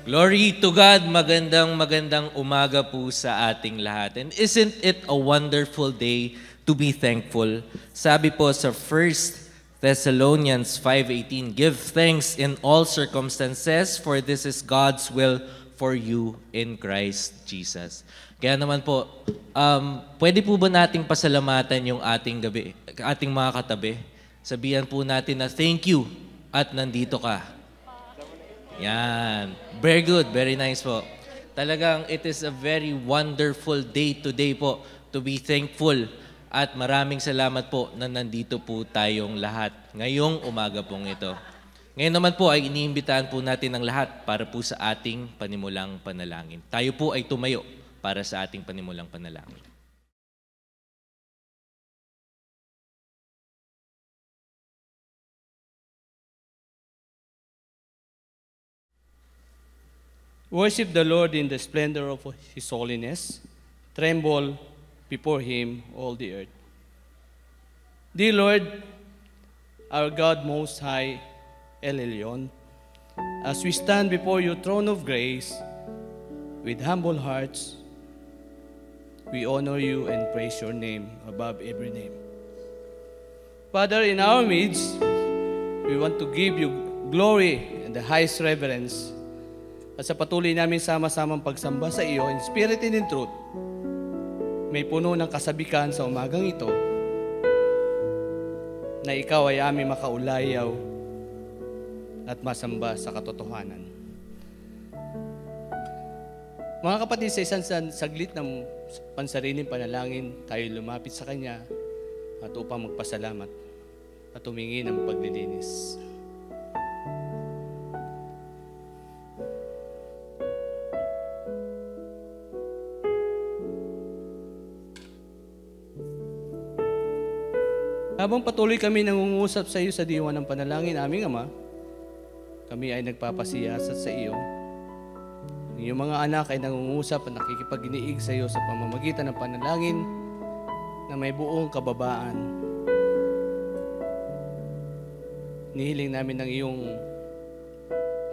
Glory to God, magandang umaga po sa ating lahat. And isn't it a wonderful day to be thankful? Sabi po sa 1 Thessalonians 5:18, give thanks in all circumstances, for this is God's will for you in Christ Jesus. Kaya naman po, pwede po ba nating pasalamatan yung ating mga katabi? Sabihan po natin na thank you at nandito ka. Yan. Very good. Very nice po. Talagang it is a very wonderful day today po to be thankful. At maraming salamat po na nandito po tayong lahat ngayong umaga pong ito. Ngayon naman po ay iniimbitahan po natin ang lahat para po sa ating panimulang panalangin. Tayo po ay tumayo para sa ating panimulang panalangin. Worship the Lord in the splendor of His holiness. Tremble before Him, all the earth. Dear Lord, our God Most High, El Elyon, as we stand before your throne of grace with humble hearts, we honor you and praise your name above every name. Father, in our midst, we want to give you glory and the highest reverence. At sa patuloy namin sama-samang pagsamba sa iyo in spirit and in truth, may puno ng kasabikan sa umagang ito na ikaw ay aming makaulayaw at masamba sa katotohanan. Mga kapatid, sa isang saglit ng pansariling panalangin, tayo lumapit sa Kanya at upang magpasalamat at humingi ng paglilinis. Habang patuloy kami nangungusap sa iyo sa diwa ng panalangin, aming Ama, kami ay nagpapasiyasat sa iyo. Ang iyong mga anak ay nangungusap at nakikipag-iniig sa iyo sa pamamagitan ng panalangin na may buong kababaan. Nihiling namin ng iyong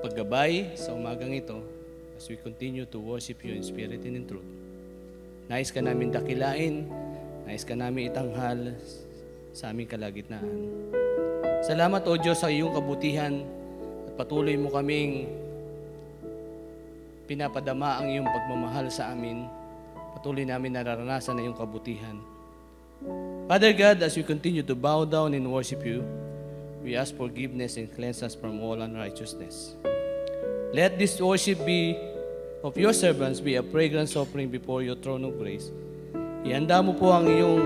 paggabay sa umagang ito as we continue to worship you in spirit and in truth. Nais ka namin dakilain, nais ka namin itanghal sa aming kalagitnaan. Salamat, O Diyos, sa iyong kabutihan at patuloy mo kaming pinapadama ang iyong pagmamahal sa amin. Patuloy namin nararanasan ang iyong kabutihan. Father God, as we continue to bow down and worship you, we ask forgiveness and cleanse us from all unrighteousness. Let this worship be of your servants be a fragrance offering before your throne of grace. Ihanda mo po ang iyong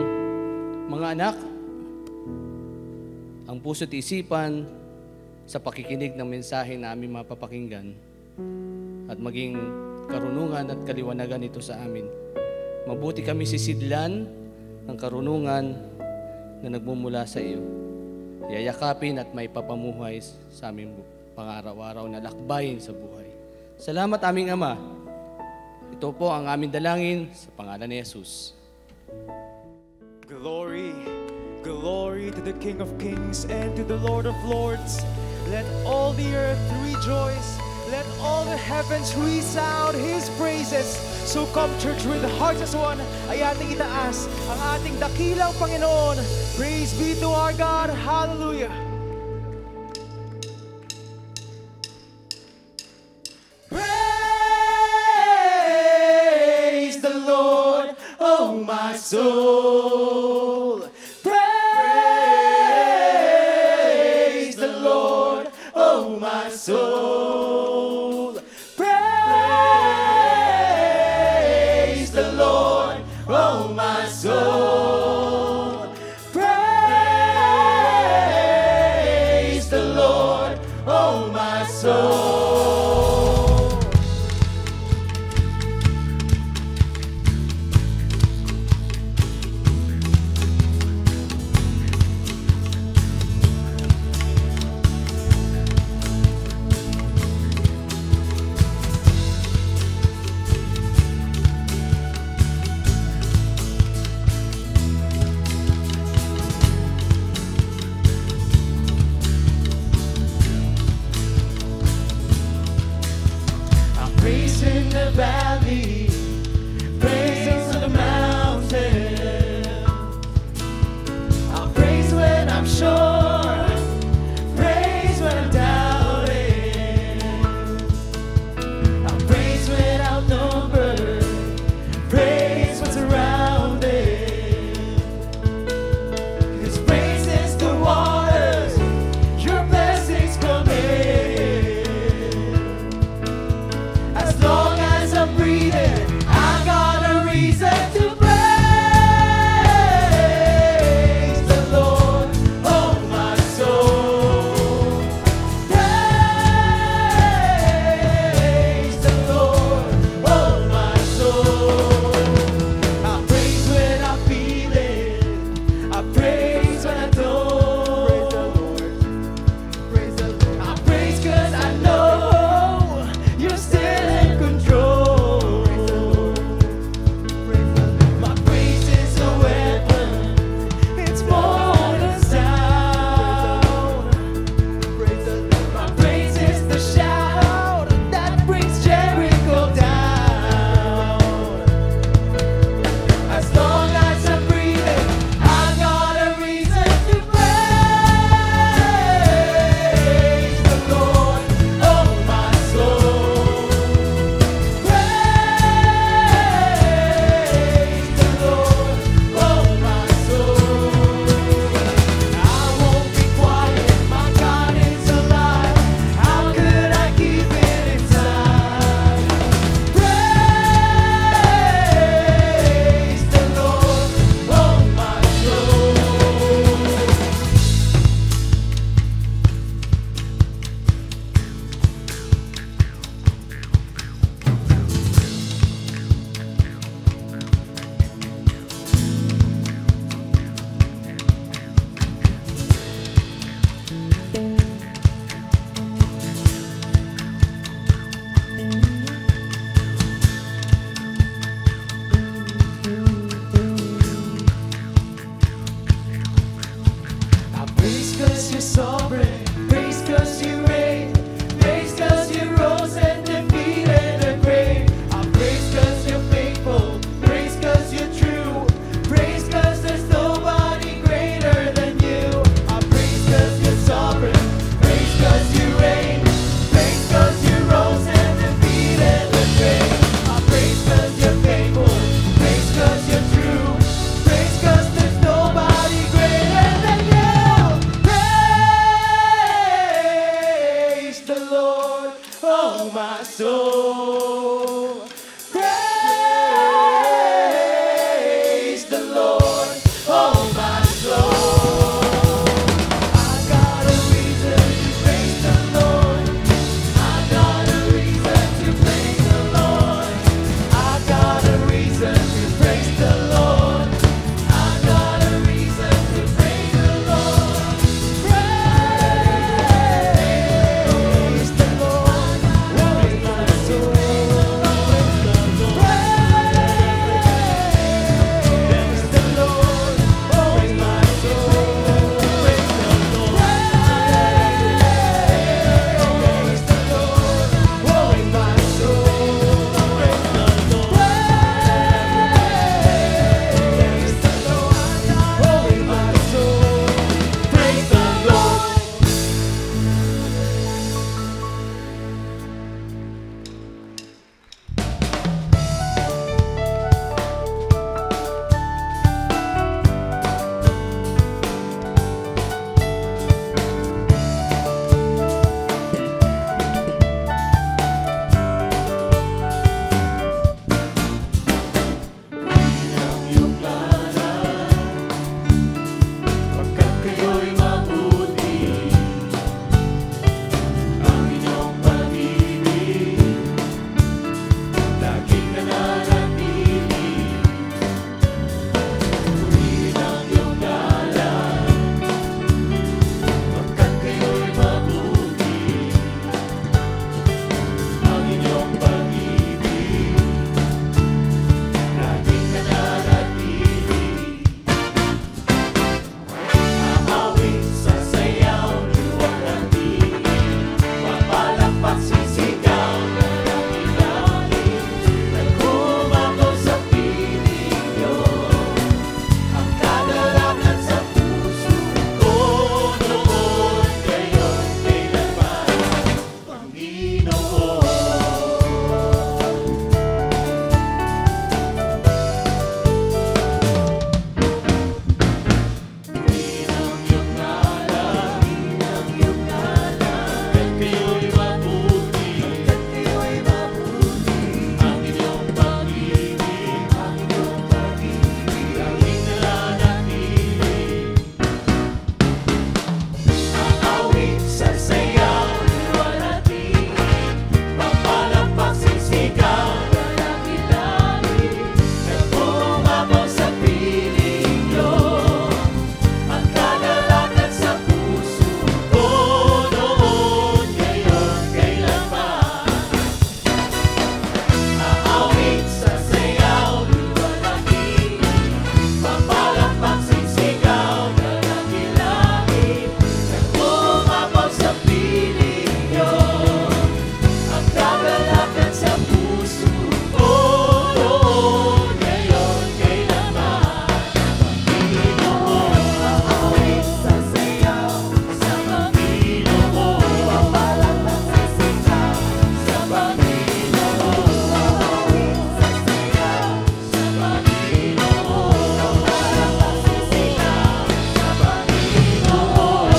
mga anak, ang puso't isipan sa pakikinig ng mensahe na aming mapapakinggan at maging karunungan at kaliwanagan ito sa amin. Mabuti kami sisidlan ng karunungan na nagmumula sa iyo. Yayakapin at may papamuhay sa aming pang-araw-araw na lakbayin sa buhay. Salamat aming Ama. Ito po ang aming dalangin sa pangalan ni Jesus. Glory, glory to the King of Kings and to the Lord of Lords. Let all the earth rejoice. Let all the heavens resound His praises. So come, church, with hearts as one, ay ating itaas ang ating dakilang Panginoon. Praise be to our God. Hallelujah. Praise the Lord, oh my soul. Praise the Lord, oh my soul. Praise the Lord, oh my soul. Praise the Lord, oh my soul. oh my soul. Praise the Lord, oh my soul. I got a reason to praise the Lord. I got a reason to praise the Lord. I got a reason to praise the Lord. I got a reason to praise the Lord. Praise the Lord, oh my soul. Praise the Lord, oh my soul. Praise the Lord. Praise the Lord, oh my soul. Praise the Lord. Praise the Lord, oh my soul. Praise the Lord. Pagkat kayo'y mabuti, ang inyong pag-ibig laging nananatili. Purihin ang iyong ngalan. Pagkat kayo'y mabuti, ang inyong pag-ibig laging nananatili. Ahawin, sasayaw, luwalhati, papalakpak, sisigaw, nanangilalim, nagkumako sa piling niyo, ang kagalakan sa puso ko noon, ngayon, kailanman, Panginoon. Purihin ang iyong ngalan, pagkat kayo'y mabuti, ang inyong pag-ibig, laging nananatili. Ahawin, sasayaw, luwalhati, papalakpak, sisigaw, nanangilalim, nagkumako sa piling niyo, ang kagalakan sa puso ko noon, ngayon, kailanman. Ahawin, sasayaw, luwalhati, papalakpak, sisigaw, nanangilalim, nagkumako sa piling niyo, ang kagalakan sa puso ko noon, ngayon, kailanman. Panginoon, ahawin, sasayaw, sa Panginoon, papalakpak, sisigaw, sa Panginoon, ahawin, sasayaw, sa Panginoon, papalakpak, sisigaw, sa Panginoon.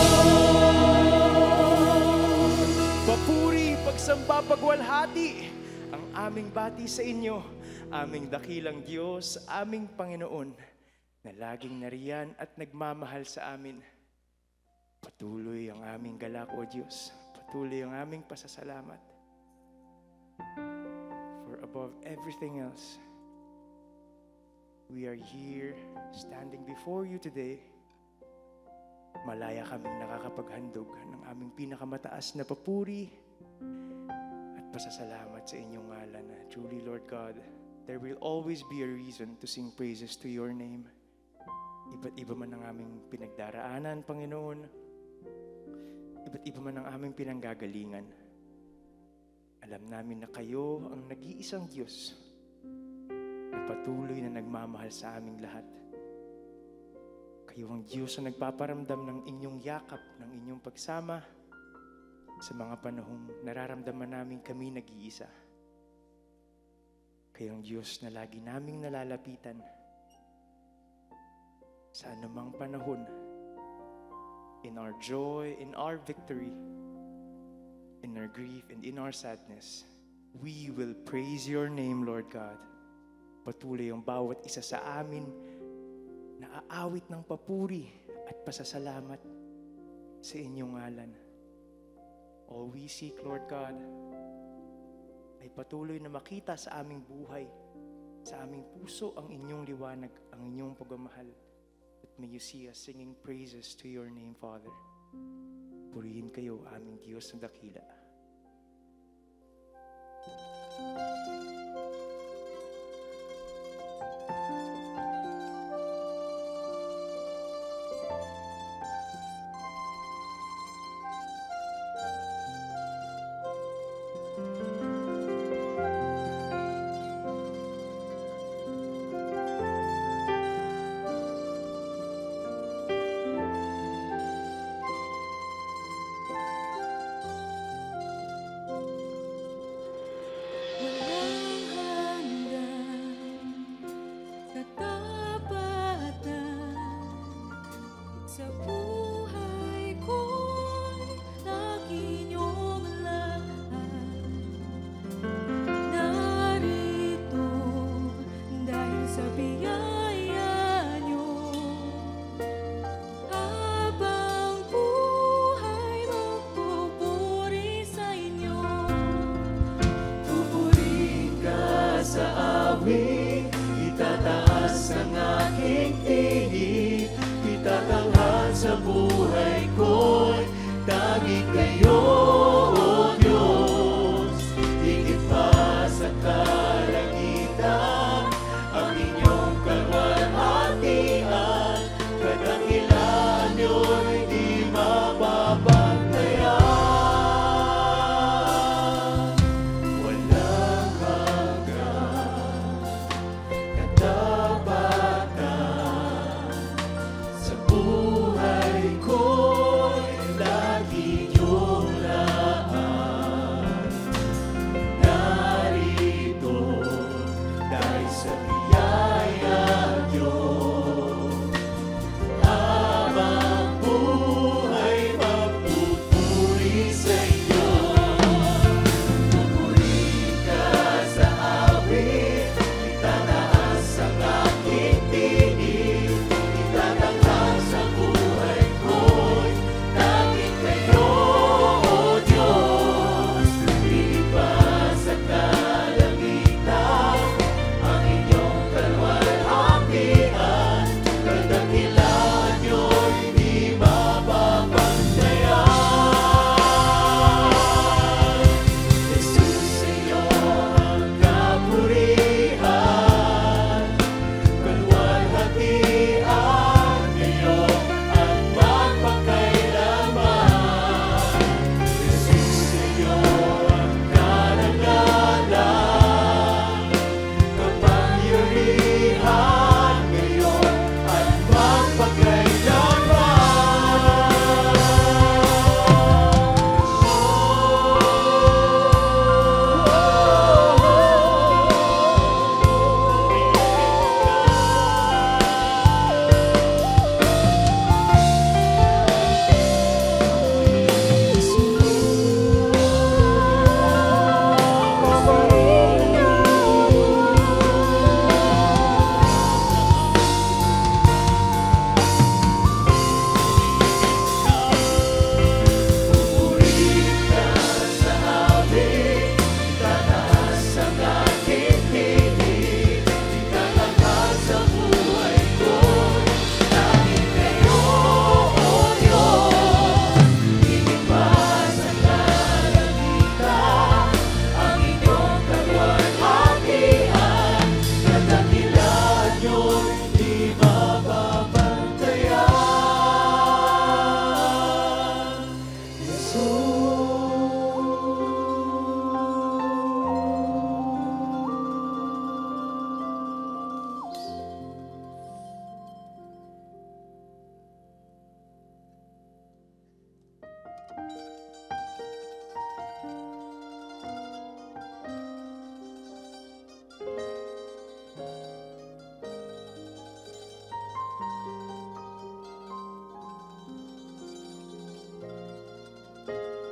Papuri, pagsamba, pagwalhati, ang aming bati sa inyo, aming dakilang Diyos, aming Panginoon, na laging nariyan at nagmamahal sa amin. Patuloy ang aming galak, O Diyos. Patuloy ang aming pasasalamat. For above everything else, we are here standing before you today. Malaya kaming nakakapaghandog ng aming pinakamataas na papuri at pasasalamat sa inyong ngalan. Truly, Lord God, there will always be a reason to sing praises to your name. Iba't iba man ang aming pinagdaraanan, Panginoon. Iba't iba man ang aming pinanggagalingan. Alam namin na kayo ang nag-iisang Diyos na patuloy na nagmamahal sa aming lahat. Kayo ang Diyos na nagpaparamdam ng inyong yakap, ng inyong pagsama sa mga panahong nararamdaman namin kami nag-iisa. Kayo ang Diyos na lagi naming nalalapitan sa anumang panahon, in our joy, in our victory. in our grief, and in our sadness, we will praise your name, Lord God. Patuloy ang bawat isa sa amin na aawit ng papuri at pasasalamat sa inyong ngalan. All we seek, Lord God, ay patuloy na makita sa aming buhay, sa aming puso ang inyong liwanag, ang inyong pagmamahal. At may you see us singing praises to your name, Father. Purihin kayo, aming Diyos na dakila.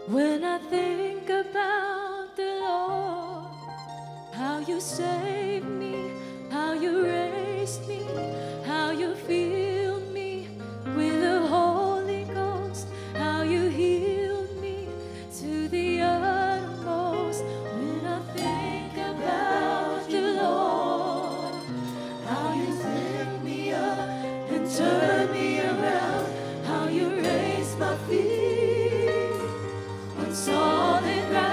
When I think think about the Lord, how you saved me, how you raised me, how you filled me with the Holy Ghost, how you healed me to the uttermost. When I think about you, Lord, how you pick me up and turn me around, how you raise my feet on solid ground.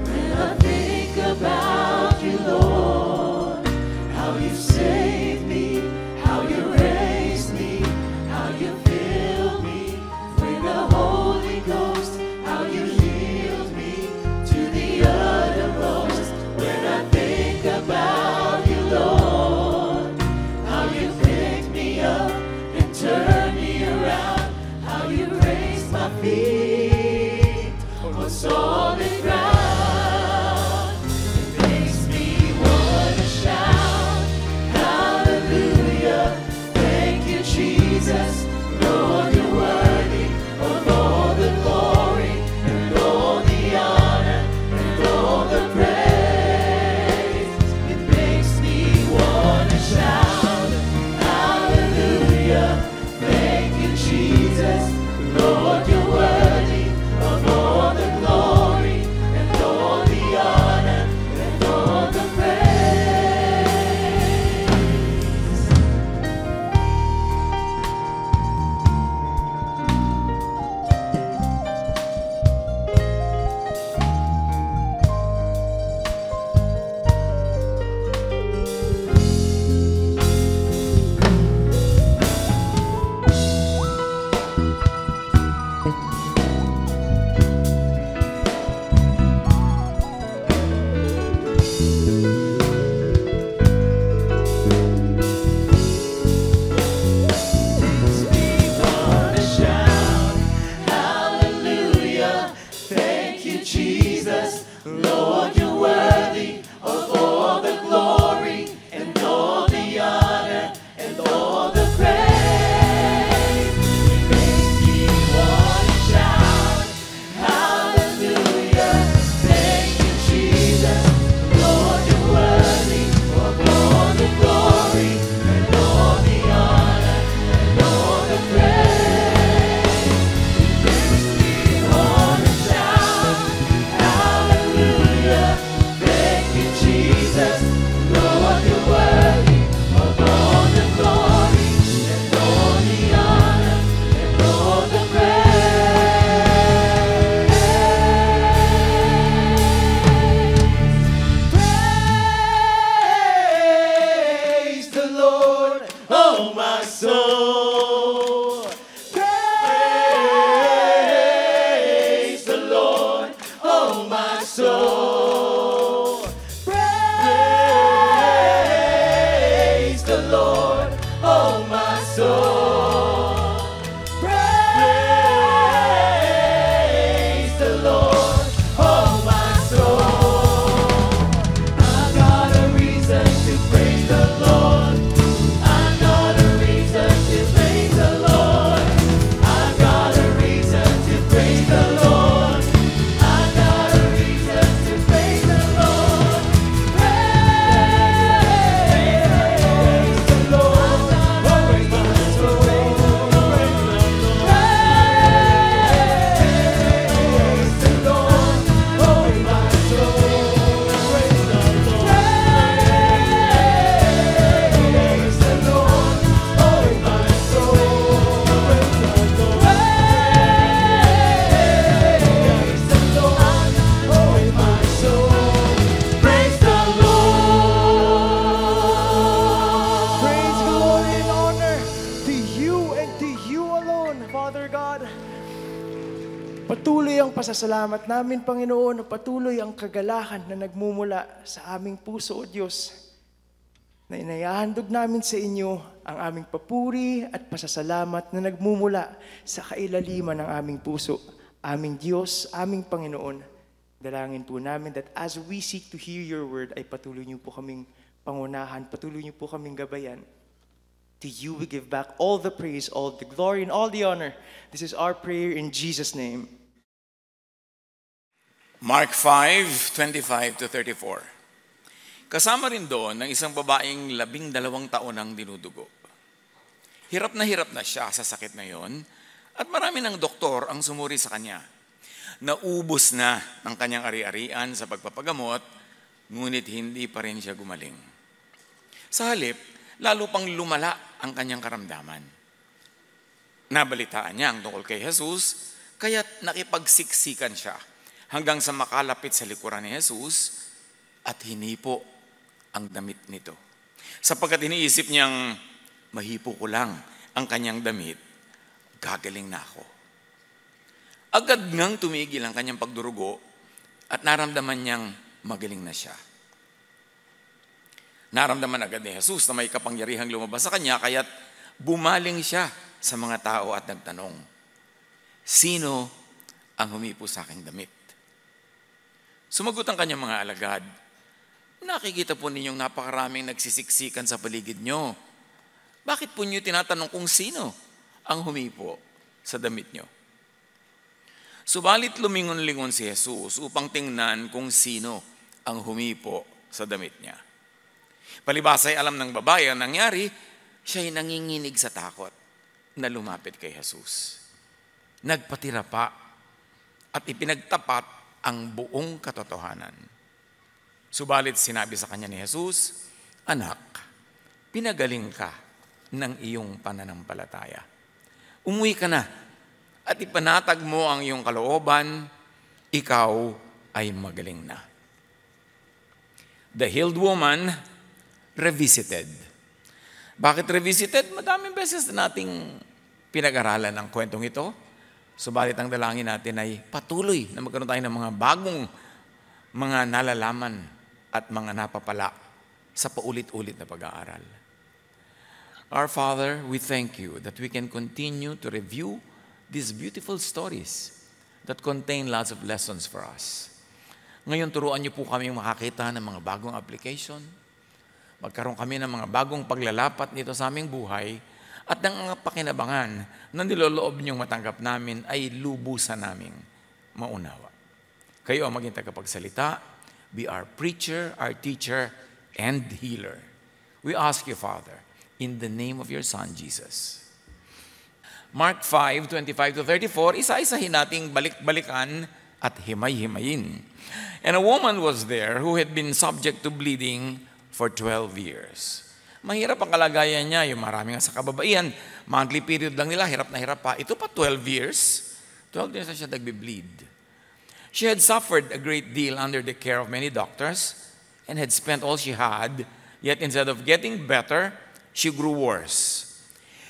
When I think about you, Lord, how you saved me, how you raised me, how you filled me with the Holy Ghost, how you healed me to the uttermost. When I think about you, Lord, how you picked me up and turned me around, how you raised my feet on solid ground. It makes me wanna shout, hallelujah, thank you, Jesus. Lord, you're worthy of all the glory and all the honor and all the praise. It makes me wanna shout, hallelujah, thank you, Jesus. Lord, you're worthy of all the glory and all the honor and all the praise. Makes me wanna shout, hallelujah, thank you, Jesus. Lord, you're worthy of all the glory and all the honor and all the praise. It makes me wanna shout, hallelujah, thank you, Jesus. Lord, you're worthy of all the glory and all the honor and all the praise. It makes me wanna shout, hallelujah, thank you, Jesus. Lord, you're worthy of all the glory and all the honor and all the praise. Praise the Lord, oh my soul. Praise the Lord, oh my soul. Praise the Lord, oh my soul. Praise the Lord, oh my soul. I got a reason to praise the Lord. I got a reason to praise the Lord. I got a reason to praise the Lord. I got a reason to praise the Lord. Praise the Lord, oh my soul. Praise the Lord, oh my soul. Praise the Lord. Praise the Lord, oh my soul. Praise the Lord. Praise the Lord, oh my soul. Praise the Lord. Praise, glory, and honor to you and to you alone, Father God. Patuloy ang pasasalamat namin, Panginoon, patuloy ang kagalakan na nagmumula sa aming puso, O Diyos, na inayahandog namin sa inyo ang aming papuri at pasasalamat na nagmumula sa kailaliman ng aming puso. Aming Diyos, aming Panginoon, dalangin po namin that as we seek to hear your word, ay patuloy niyo po kaming pangunahan, patuloy niyo po kaming gabayan. To you we give back all the praise, all the glory, and all the honor. This is our prayer in Jesus' name. Mark 5:25-34. Kasama rin doon ng isang babaeng 12 taon ang dinudugo. Hirap na siya sa sakit na yon at marami ng doktor ang sumuri sa kanya. Naubos na ang kanyang ari-arian sa pagpapagamot, ngunit hindi pa rin siya gumaling. Sa halip, lalo pang lumala ang kanyang karamdaman. Nabalitaan niya ang tungkol kay Jesus, kaya't nakipagsiksikan siya hanggang sa makalapit sa likuran ni Jesus at hinipo ang damit nito. Sapagkat iniisip niyang, mahipo ko lang ang kanyang damit, gagaling na ako. Agad ngang tumigil ang kanyang pagdurugo at naramdaman niyang magaling na siya. Naramdaman agad ni Jesus na may kapangyarihang lumabas sa kanya, kaya't bumaling siya sa mga tao at nagtanong, sino ang humipo sa aking damit? Sumagot ang kanyang mga alagad, nakikita po ninyong napakaraming nagsisiksikan sa paligid nyo. Bakit po niyo tinatanong kung sino ang humipo sa damit nyo? Subalit lumingon-lingon si Jesus upang tingnan kung sino ang humipo sa damit niya. Palibhas ay alam ng babae ang nangyari, siya'y nanginginig sa takot na lumapit kay Jesus. Nagpatira pa at ipinagtapat ang buong katotohanan. Subalit sinabi sa kanya ni Jesus, anak, pinagaling ka ng iyong pananampalataya. Umuwi ka na at ipanatag mo ang iyong kalooban, ikaw ay magaling na. The healed woman revisited. Bakit revisited? Madaming beses na nating pinag-aralan ang kwentong ito. Subalit ang dalangin natin ay patuloy na magkaroon tayo ng mga bagong mga nalalaman at mga napapala sa paulit-ulit na pag-aaral. Our Father, we thank you that we can continue to review these beautiful stories that contain lots of lessons for us. Ngayon, turuan niyo po kami makakita ng mga bagong application. Magkaroon kami ng mga bagong paglalapat nito sa aming buhay at ng pakinabangan na niloloob niyong matanggap namin ay lubusan naming maunawa. Kayo ang maging tagapagsalita, be our preacher, our teacher, and healer. We ask you, Father, in the name of your Son, Jesus. Mark 5:25-34, isa-isahin nating balik-balikan at himay-himayin. And a woman was there who had been subject to bleeding for 12 years. Mahirap ang kalagayan niya, yung marami nga sa kababaihan, monthly period lang nila, hirap na hirap pa. Ito pa 12 years. 12 years na siya nagbe-bleed. She had suffered a great deal under the care of many doctors and had spent all she had, yet instead of getting better, she grew worse.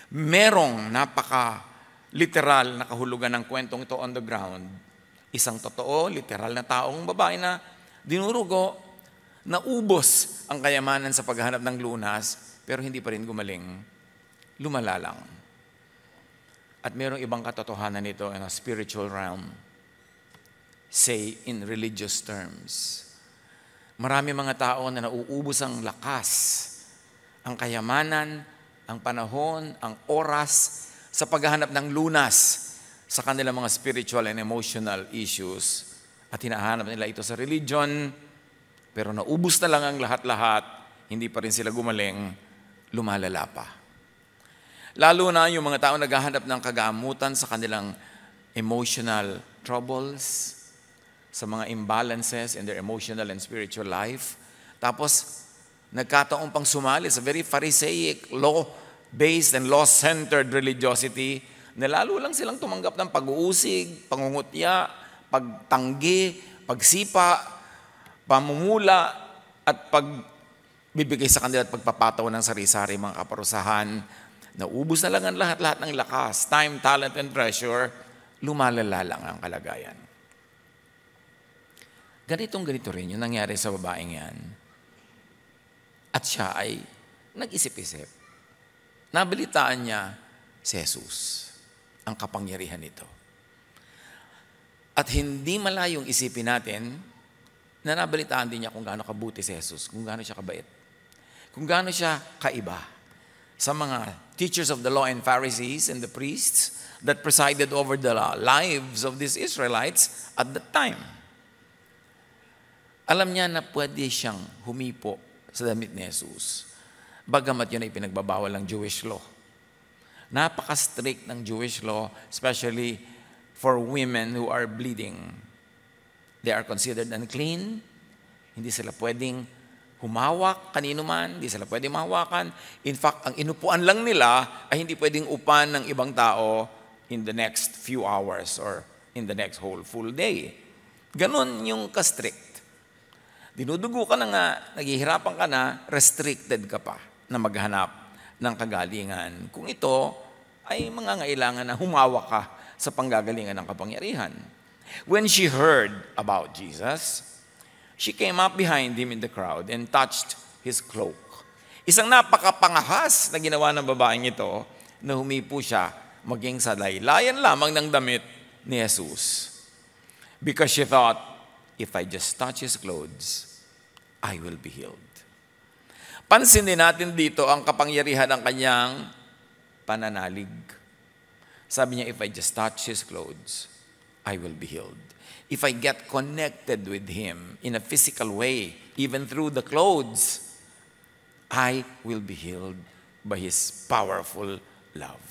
Merong napaka-literal na kahulugan ng kwentong ito on the ground. Isang totoo, literal na taong babae na dinurugo, naubos ang kayamanan sa paghahanap ng lunas, pero hindi pa rin gumaling. Lumala lang. At merong ibang katotohanan nito in a spiritual realm. Say in religious terms. Marami mga tao na nauubos ang lakas, ang kayamanan, ang panahon, ang oras sa paghahanap ng lunas sa kanilang mga spiritual and emotional issues. At hinahanap nila ito sa religion, pero naubos na lang ang lahat-lahat, hindi pa rin sila gumaling, lumalala pa. Lalo na yung mga tao naghahanap ng kagamutan sa kanilang emotional troubles, sa mga imbalances in their emotional and spiritual life. Tapos, nagkataon pang sumali sa very Pharisaic, law-based and law-centered religiosity na lalo lang silang tumanggap ng pag-uusig, pangungutya, pagtanggi, pagsipa, pamumula, at pagbibigay sa kanila at pagpapataw ng sari-sari mga kaparusahan. Naubos na lang ang lahat-lahat ng lakas, time, talent, and treasure, lumalala lang ang kalagayan. Ganito rin yung nangyari sa babaeng yan. At siya ay nag-isip-isip. Nabalitaan niya si Jesus, ang kapangyarihan nito. At hindi malayong isipin natin na nabalitaan din niya kung gaano kabuti si Jesus, kung gaano siya kabait, kung gaano siya kaiba. sa mga teachers of the law and Pharisees and the priests that presided over the lives of these Israelites at that time. Alam niya na pwede siyang humipo sa damit ni Jesus. Bagamat yun ay pinagbabawal ng Jewish law. Napaka-strict ng Jewish law, especially for women who are bleeding. They are considered unclean. Hindi sila pwedeng humawak kanino man, hindi sila pwedeng mahawakan. In fact, ang inupuan lang nila ay hindi pwedeng upan ng ibang tao in the next few hours or in the next whole full day. Ganon yung ka-strict. Dinudugo ka na nga, naghihirapan ka na, restricted ka pa na maghanap ng kagalingan. Kung ito ay mangangailangan na humawak ka sa panggagalingan ng kapangyarihan. When she heard about Jesus, she came up behind him in the crowd and touched his cloak. Isang napakapangahas na ginawa ng babaeng ito na humipo siya maging sa laylayan lamang ng damit ni Jesus. Because she thought, if I just touch his clothes, I will be healed. Pansinin natin dito ang kapangyarihan ng kanyang pananalig. Sabi niya, if I just touch his clothes, I will be healed. If I get connected with him in a physical way, even through the clothes, I will be healed by his powerful love.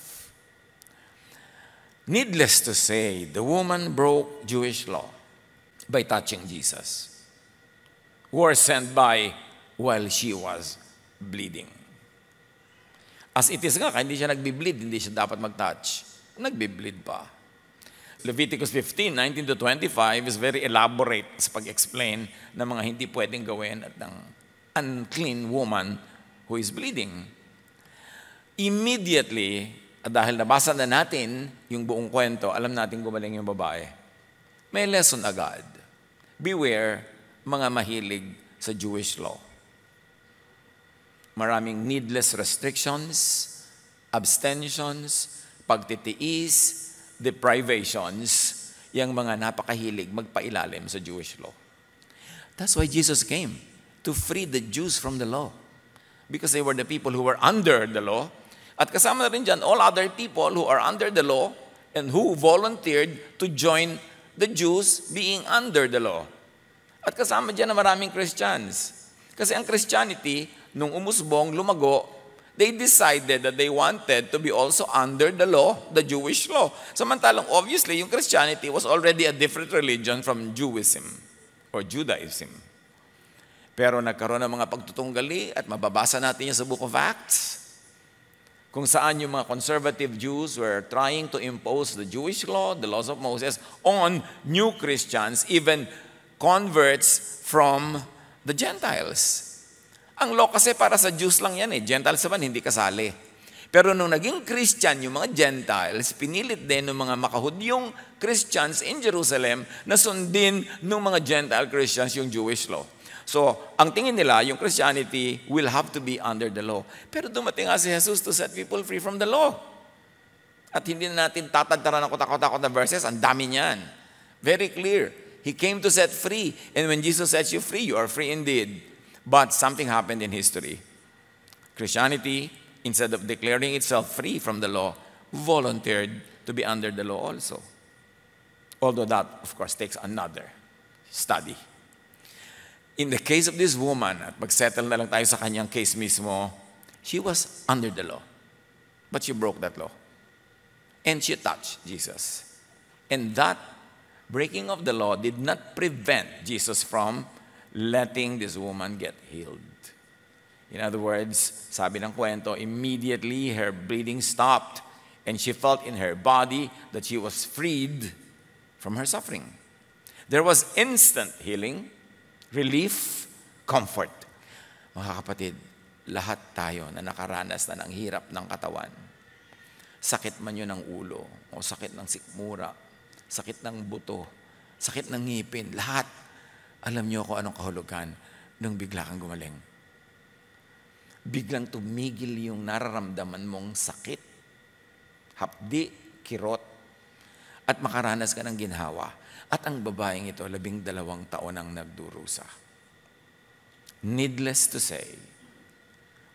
Needless to say, the woman broke Jewish law by touching Jesus, who was sent by while she was bleeding. As it is nga, kaya hindi siya nagbi-bleed, hindi siya dapat mag-touch. Nagbi-bleed pa. Leviticus 15, 19 to 25 is very elaborate sa pag-explain ng mga hindi pwedeng gawin at ng unclean woman who is bleeding. Immediately, at dahil nabasa na natin yung buong kwento, alam natin gumaling yung babae. May lesson agad. Beware mga mahilig sa Jewish law. Maraming needless restrictions, abstentions, pagtitiis, deprivations, yung mga napakahilig magpailalim sa Jewish law. That's why Jesus came, to free the Jews from the law. Because they were the people who were under the law. At kasama na rin dyan, all other people who are under the law and who volunteered to join the Jews being under the law. At kasama dyan na maraming Christians. Kasi ang Christianity, nung umusbong, lumago, they decided that they wanted to be also under the law, the Jewish law. Samantalang, obviously, yung Christianity was already a different religion from Jewism or Judaism. Pero nagkaroon ng mga pagtutunggali at mababasa natin yan sa Book of Acts, kung saan yung mga conservative Jews were trying to impose the Jewish law, the laws of Moses, on new Christians, even converts from the Gentiles. Ang law kasi para sa Jews lang yan eh. Gentiles naman hindi kasali. Pero nung naging Christian yung mga Gentiles, pinilit din ng mga makahudyong Christians in Jerusalem na sundin ng mga Gentile Christians yung Jewish law. So, ang tingin nila, yung Christianity will have to be under the law. Pero dumating nga si Jesus to set people free from the law. At hindi na natin tatagtaran ng kutakot-takot na verses, ang dami niyan. Very clear. He came to set free. And when Jesus sets you free, you are free indeed. But something happened in history. Christianity, instead of declaring itself free from the law, volunteered to be under the law also. Although that, of course, takes another study. In the case of this woman, at mag-settle na lang tayo sa kanyang case mismo, she was under the law. But she broke that law. And she touched Jesus. And that breaking of the law did not prevent Jesus from letting this woman get healed. In other words, sabi ng kwento, immediately her bleeding stopped and she felt in her body that she was freed from her suffering. There was instant healing, relief, comfort. Mga kapatid, lahat tayo na nakaranas na ng hirap ng katawan, sakit man yun ng ulo, o sakit ng sikmura, sakit ng buto, sakit ng ngipin, lahat, alam niyo kung anong kahulugan nung bigla kang gumaling. Biglang tumigil yung nararamdaman mong sakit, hapdi, kirot, at makaranas ka ng ginhawa. At ang babaeng ito, 12 taon ang nagdurusa. Needless to say,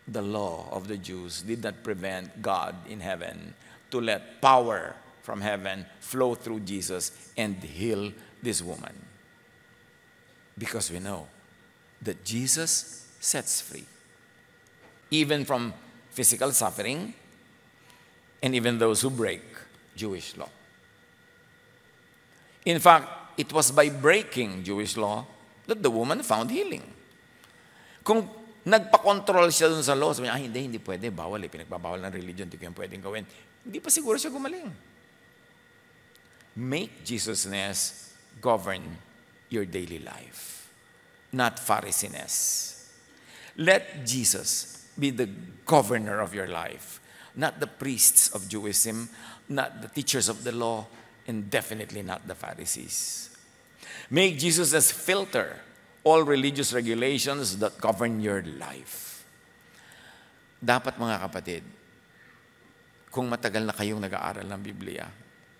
the law of the Jews did not prevent God in heaven to let power from heaven flow through Jesus and heal this woman. Because we know that Jesus sets free, even from physical suffering and even those who break Jewish law. In fact, it was by breaking Jewish law that the woman found healing. Kung nagpa-control siya dun sa law, sabi niya, hindi pwede, bawal pinagbabawal ng religion, hindi ko yan pwedeng gawin. Hindi pa siguro siya gumaling. Make Jesusness govern your daily life, not Pharisiness. Let Jesus be the governor of your life, not the priests of Judaism, not the teachers of the law, and definitely not the Pharisees. Make Jesus as filter all religious regulations that govern your life. Dapat mga kapatid, kung matagal na kayong nag-aaral ng Biblia,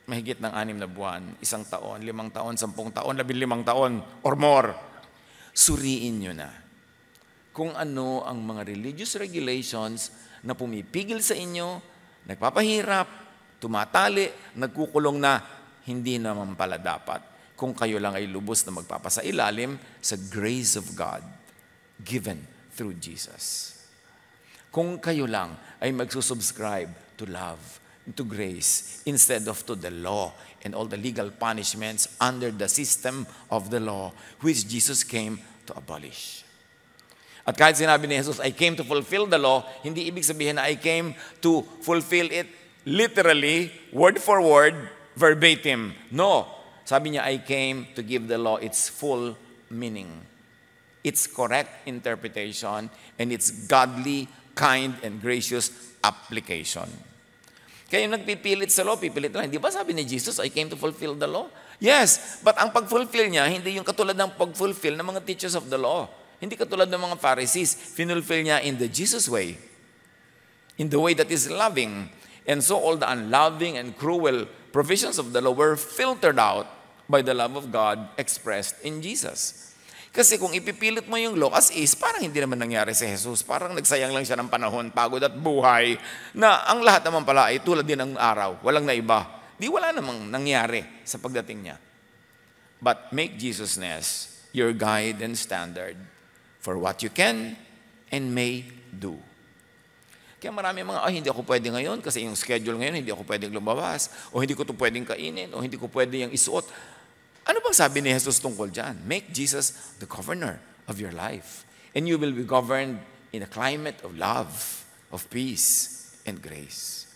mahigit ng 6 na buwan, 1 taon, 5 taon, 10 taon, 15 taon, or more, suriin nyo na kung ano ang mga religious regulations na pumipigil sa inyo, nagpapahirap, tumatali, nagkukulong na hindi naman pala dapat kung kayo lang ay lubos na magpapasailalim sa grace of God given through Jesus. Kung kayo lang ay magsusubscribe to love, to grace, instead of to the law and all the legal punishments under the system of the law which Jesus came to abolish. At kahit sinabi ni Jesus, I came to fulfill the law, hindi ibig sabihin na I came to fulfill it literally, word for word, verbatim. No. Sabi niya, I came to give the law its full meaning, its correct interpretation, and its godly, kind, and gracious application. Kaya yung nagpipilit sa law, pipilit lang. Di ba sabi ni Jesus, I came to fulfill the law? Yes, but ang pag-fulfill niya, hindi yung katulad ng pag-fulfill ng mga teachers of the law. Hindi katulad ng mga Pharisees. Finulfill niya in the Jesus way, in the way that is loving. And so all the unloving and cruel provisions of the law were filtered out by the love of God expressed in Jesus. Kasi kung ipipilit mo yung law as is, parang hindi naman nangyari si Jesus. Parang nagsayang lang siya ng panahon, pagod at buhay, na ang lahat naman pala ay tulad din ng araw. Walang naiba. Di wala namang nangyari sa pagdating niya. But make Jesusness your guide and standard for what you can and may do. Kaya marami mga, hindi ako pwede ngayon kasi yung schedule ngayon, hindi ako pwedeng lumabas, o hindi ko ito pwedeng kainin, o hindi ko pwede yung isuot. Ano bang sabi ni Jesus tungkol dyan? Make Jesus the governor of your life. And you will be governed in a climate of love, of peace, and grace.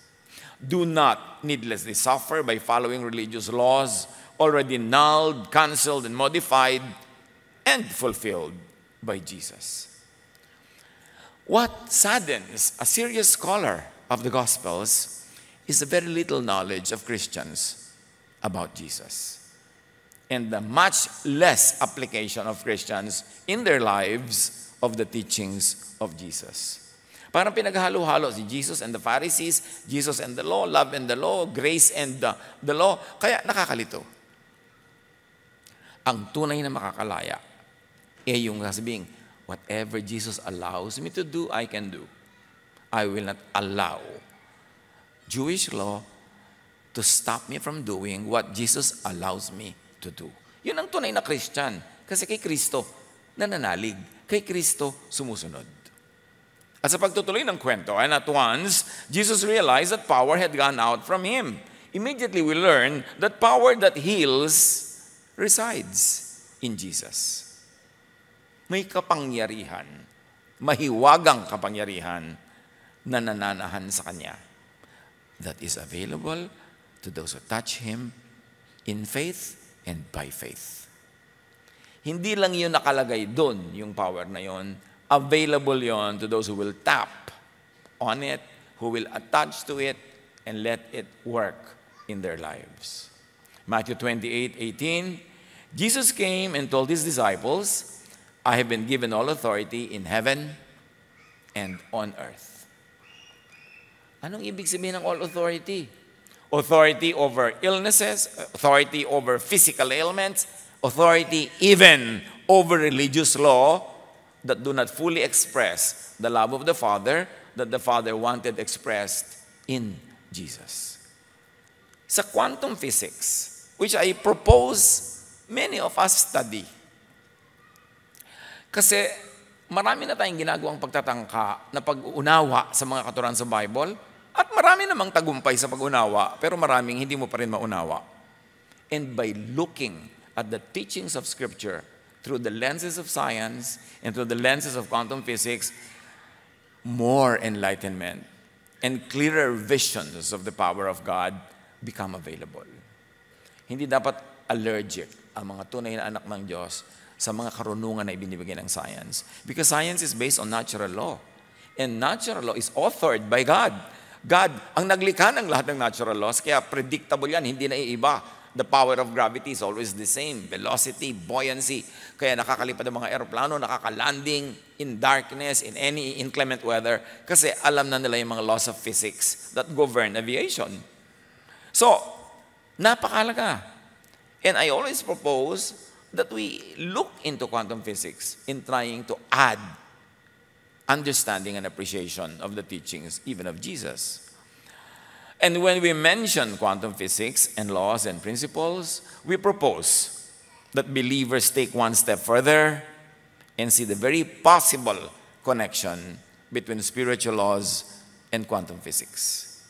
Do not needlessly suffer by following religious laws already nulled, canceled, and modified, and fulfilled by Jesus. What saddens a serious scholar of the Gospels is the very little knowledge of Christians about Jesus, and the much less application of Christians in their lives of the teachings of Jesus. Parang pinaghalo-halo si Jesus and the Pharisees, Jesus and the law, love and the law, grace and the law. Kaya nakakalito. Ang tunay na makakalaya ay yung sabihin, whatever Jesus allows me to do, I can do. I will not allow Jewish law to stop me from doing what Jesus allows me to do. Yun ang tunay na Christian. Kasi kay Kristo, nananalig. Kay Kristo, sumusunod. At sa pagtutuloy ng kwento, and at once, Jesus realized that power had gone out from him. Immediately we learn that power that heals resides in Jesus. May kapangyarihan, mahiwagang kapangyarihan na nananahan sa Kanya that is available to those who touch Him in faith and by faith. Hindi lang yun nakalagay doon, yung power na yun. Available yon to those who will tap on it, who will attach to it, and let it work in their lives. Matthew 28:18, Jesus came and told His disciples, I have been given all authority in heaven and on earth. Anong ibig sabihin ng all authority? Authority over illnesses, authority over physical ailments, authority even over religious law that do not fully express the love of the Father that the Father wanted expressed in Jesus. Sa quantum physics, which I propose many of us study. Kasi marami na tayong ginagawang pagtatangka na pag-unawa sa mga katuruan sa Bible at marami namang tagumpay sa pag-unawa pero maraming hindi mo pa rin maunawa. And by looking at the teachings of Scripture through the lenses of science and through the lenses of quantum physics, more enlightenment and clearer visions of the power of God become available. Hindi dapat allergic ang mga tunay na anak ng Diyos sa mga karunungan na ibinibigay ng science. Because science is based on natural law. And natural law is authored by God. God ang naglikha ng lahat ng natural laws, kaya predictable yan, hindi na iiba. The power of gravity is always the same. Velocity, buoyancy. Kaya nakakalipad ang mga aeroplano, nakakalanding in darkness, in any inclement weather. Kasi alam na nila yung mga laws of physics that govern aviation. So, napakalaga. And I always propose that we look into quantum physics in trying to add understanding and appreciation of the teachings even of Jesus. And when we mention quantum physics and laws and principles, we propose that believers take one step further and see the very possible connection between spiritual laws and quantum physics.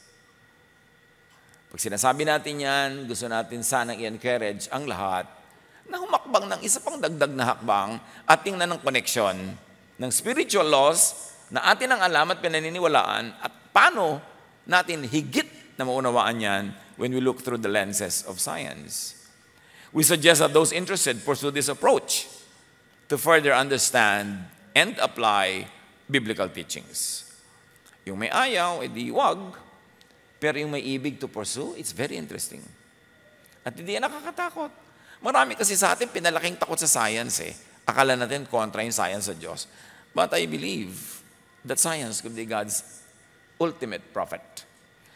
Pag sinasabi natin yan, gusto natin sanang i-encourage ang lahat na humakbang ng isa pang dagdag na hakbang at tingnan ng koneksyon ng spiritual laws na atin ang alam at pinaniniwalaan at paano natin higit na maunawaan yan when we look through the lenses of science. We suggest that those interested pursue this approach to further understand and apply biblical teachings. Yung may ayaw, edi wag. Pero yung may ibig to pursue, it's very interesting. At hindi yan nakakatakot. Marami kasi sa atin pinalaking takot sa science eh. Akala natin kontra yung science sa Diyos. But I believe that science could be God's ultimate prophet.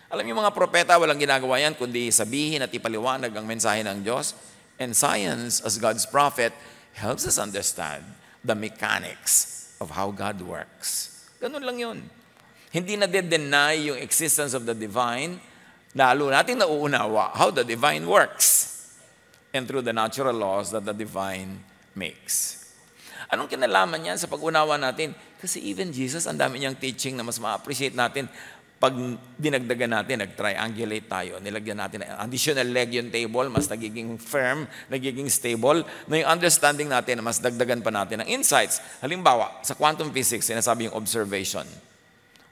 Alam niyo mga propeta, walang ginagawa yan kundi sabihin at ipaliwanag ang mensahe ng Diyos. And science, as God's prophet, helps us understand the mechanics of how God works. Ganun lang yun. Hindi na de-deny yung existence of the divine, lalo natin nauunawa how the divine works and through the natural laws that the divine makes. Anong kinalaman yan sa pag-unawa natin? Kasi even Jesus, ang dami niyang teaching na mas ma-appreciate natin pag dinagdagan natin, nag-triangulate tayo, nilagyan natin ang additional leg yung table, mas nagiging firm, nagiging stable, na yung understanding natin, mas dagdagan pa natin ng insights. Halimbawa, sa quantum physics, sinasabi yung observation,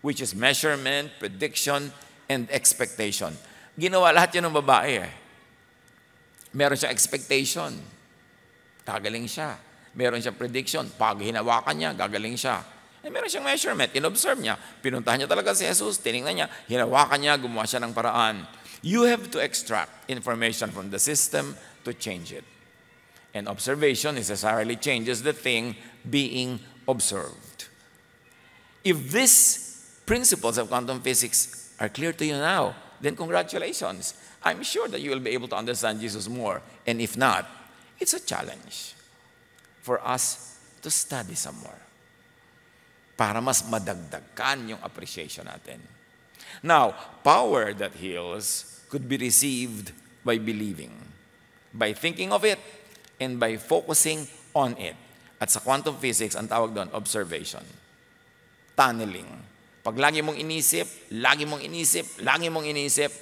which is measurement, prediction, and expectation. Ginawa lahat yun ng babae eh. Meron siyang expectation, gagaling siya. Meron siyang prediction, pag hinawakan niya, gagaling siya. Eh, meron siyang measurement, in-observe niya. Pinuntahan niya talaga si Jesus, tinignan niya, hinawakan niya, gumawa siya ng paraan. You have to extract information from the system to change it. And observation necessarily changes the thing being observed. If these principles of quantum physics are clear to you now, then congratulations. I'm sure that you will be able to understand Jesus more. And if not, it's a challenge for us to study some more para mas madagdagan yung appreciation natin. Now, power that heals could be received by believing, by thinking of it, and by focusing on it. At sa quantum physics, ang tawag doon, observation. Tunneling. Pag lagi mong inisip,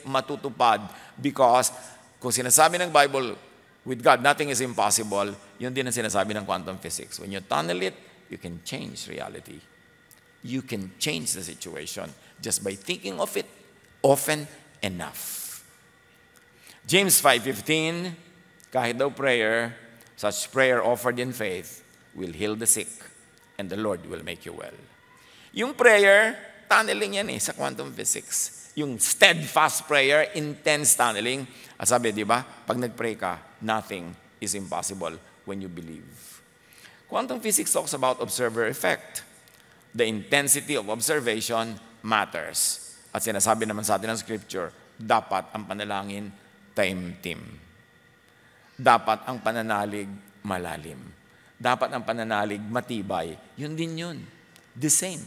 matutupad. Because kung sinasabi ng Bible, with God, nothing is impossible, yun din ang sinasabi ng quantum physics. When you tunnel it, you can change reality. You can change the situation just by thinking of it often enough. James 5:15, kahit daw prayer, such prayer offered in faith will heal the sick, and the Lord will make you well. Yung prayer, tunneling yan sa quantum physics. Yung steadfast prayer, intense tunneling. At sabi, di ba, pag nag-pray ka, nothing is impossible when you believe. Quantum physics talks about observer effect. The intensity of observation matters. At sinasabi naman sa atin ng Scripture, dapat ang panalangin taimtim. Dapat ang pananalig malalim. dapat ang pananalig matibay. Yun din yun. The same.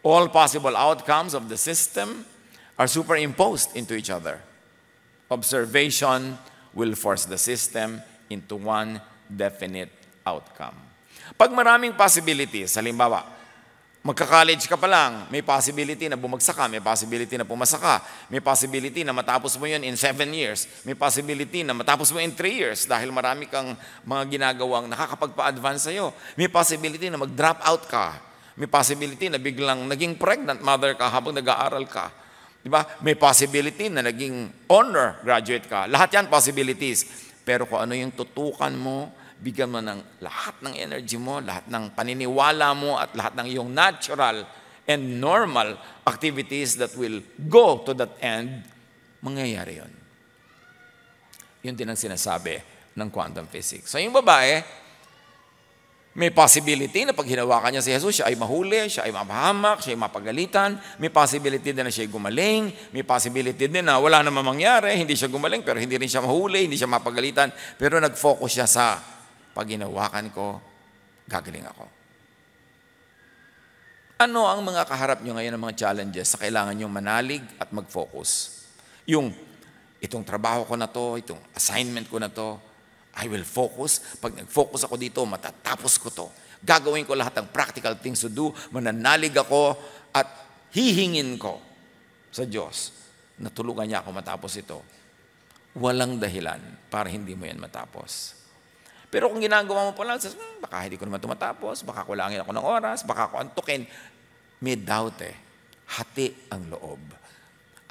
All possible outcomes of the system are superimposed into each other. Observation will force the system into one definite outcome. Pag maraming possibilities, halimbawa, magka-college ka pa lang, may possibility na bumagsak ka, may possibility na pumasa ka, may possibility na matapos mo yun in 7 years, may possibility na matapos mo in 3 years dahil marami kang mga ginagawang nakakapagpa-advance sa'yo. May possibility na mag-drop out ka. May possibility na biglang naging pregnant mother ka habang nag-aaral ka. Diba? May possibility na naging honor graduate ka. Lahat yan possibilities. Pero kung ano yung tutukan mo, bigyan mo ng lahat ng energy mo, lahat ng paniniwala mo, at lahat ng iyong natural and normal activities that will go to that end, mangyayari yun. Yun din ang sinasabi ng quantum physics. So yung babae, may possibility na pag hinawakan niya si Jesus, siya ay mahuli, siya ay mapahamak, siya ay mapagalitan. May possibility din na siya ay gumaling. May possibility din na wala namang mangyari, hindi siya gumaling, pero hindi rin siya mahuli, hindi siya mapagalitan. Pero nag-focus siya sa, pag hinawakan ko, gagaling ako. Ano ang mga kaharap nyo ngayon ng mga challenges sa kailangan nyo manalig at mag-focus? Itong trabaho ko na to, itong assignment ko na to, I will focus. Pag nag-focus ako dito, matatapos ko to. Gagawin ko lahat ng practical things to do. Mananalig ako at hihingin ko sa Diyos na tulungan niya ako matapos ito. Walang dahilan para hindi mo yan matapos. Pero kung ginagawa mo pa lang, baka hindi ko naman tumatapos, baka kulangin ako ng oras, baka ako antukin, may doubt eh. Hati ang loob.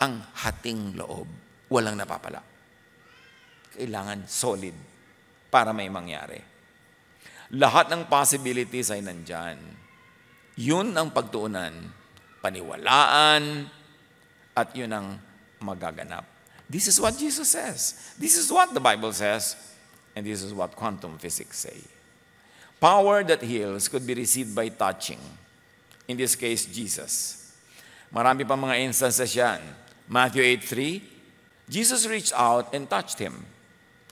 Ang hating loob, walang napapala. Kailangan solid para may mangyari. Lahat ng possibilities ay nandyan. Yun ang pagtuunan, paniwalaan, at yun ang magaganap. This is what Jesus says. This is what the Bible says. And this is what quantum physics say. Power that heals could be received by touching. In this case, Jesus. Marami pa mga instances yan. Matthew 8:3, Jesus reached out and touched him.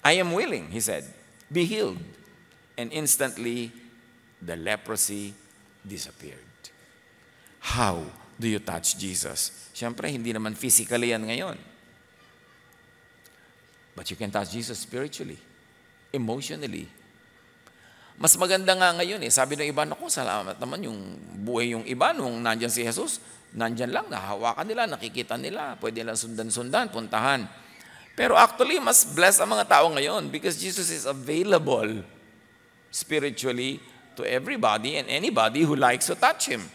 I am willing, he said. Be healed. And instantly, the leprosy disappeared. How do you touch Jesus? Siyempre, hindi naman physically yan ngayon. But you can touch Jesus spiritually, emotionally. Mas maganda nga ngayon eh. Sabi ng iba, naku, salamat naman yung buhay yung iba nung nandyan si Jesus. Nandyan lang, nahawakan nila, nakikita nila, pwede lang sundan-sundan, puntahan. Pero actually, mas blessed ang mga tao ngayon because Jesus is available spiritually to everybody and anybody who likes to touch Him.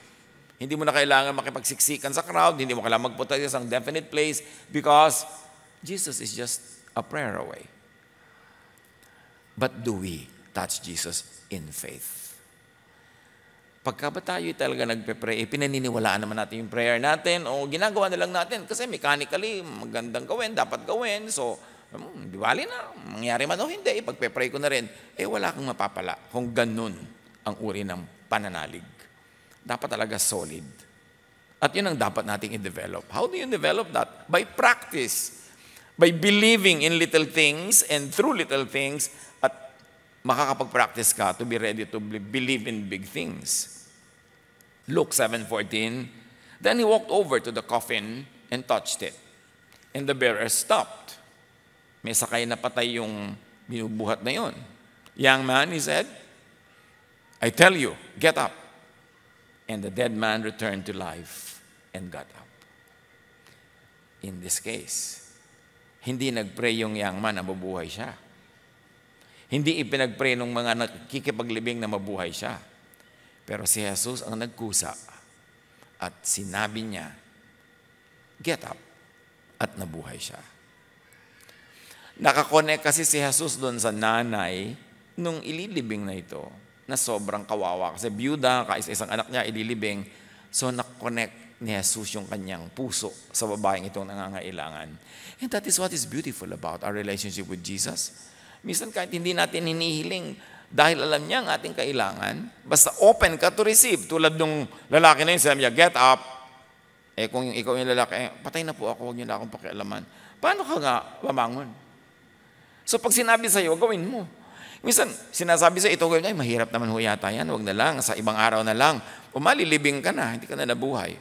Hindi mo na kailangan makipagsiksikan sa crowd, hindi mo kailangan magpunta sa isang definite place because Jesus is just a prayer away. But do we touch Jesus in faith? Pagka ba tayo talaga nagpe-pray, pinaniniwalaan naman natin yung prayer natin o ginagawa na lang natin kasi mechanically magandang gawin, dapat gawin. So, di bali na, mangyari man o hindi, pagpe-pray ko na rin, wala kang mapapala kung ganun ang uri ng pananalig. Dapat talaga solid. At yun ang dapat nating i-develop. How do you develop that? By practice. By believing in little things and through little things at makakapag-practice ka to be ready to believe in big things. Luke 7:14, then he walked over to the coffin and touched it. And the bearer stopped. May sakay na patay yung binubuhat na yon. Young man, he said, I tell you, get up. And the dead man returned to life and got up. In this case, hindi nag-pray yung young man na mabuhay siya. Hindi ipinag-pray ng mga nakikipaglibing na mabuhay siya. Pero si Jesus ang nagkusa at sinabi niya, get up, at nabuhay siya. Nakakonek kasi si Jesus doon sa nanay nung ililibing na ito, na sobrang kawawa. Kasi byuda, kaisa-isang anak niya, ililibing. So nakakonek ni Jesus yung kanyang puso sa babaeng itong nangangailangan. And that is what is beautiful about our relationship with Jesus. Minsan kahit hindi natin hinihiling, dahil alam niya ang ating kailangan, basta open ka to receive. Tulad nung lalaki na yun, sabi niya, get up. Kung ikaw yung lalaki, patay na po ako, huwag niyo na akong pakialaman. Paano ka nga bamangon? So pag sinabi sa'yo, gawin mo. Minsan, sinasabi sa ito, ay, mahirap naman ho yata yan, huwag na lang, sa ibang araw na lang. O malilibing ka na, hindi ka na nabuhay.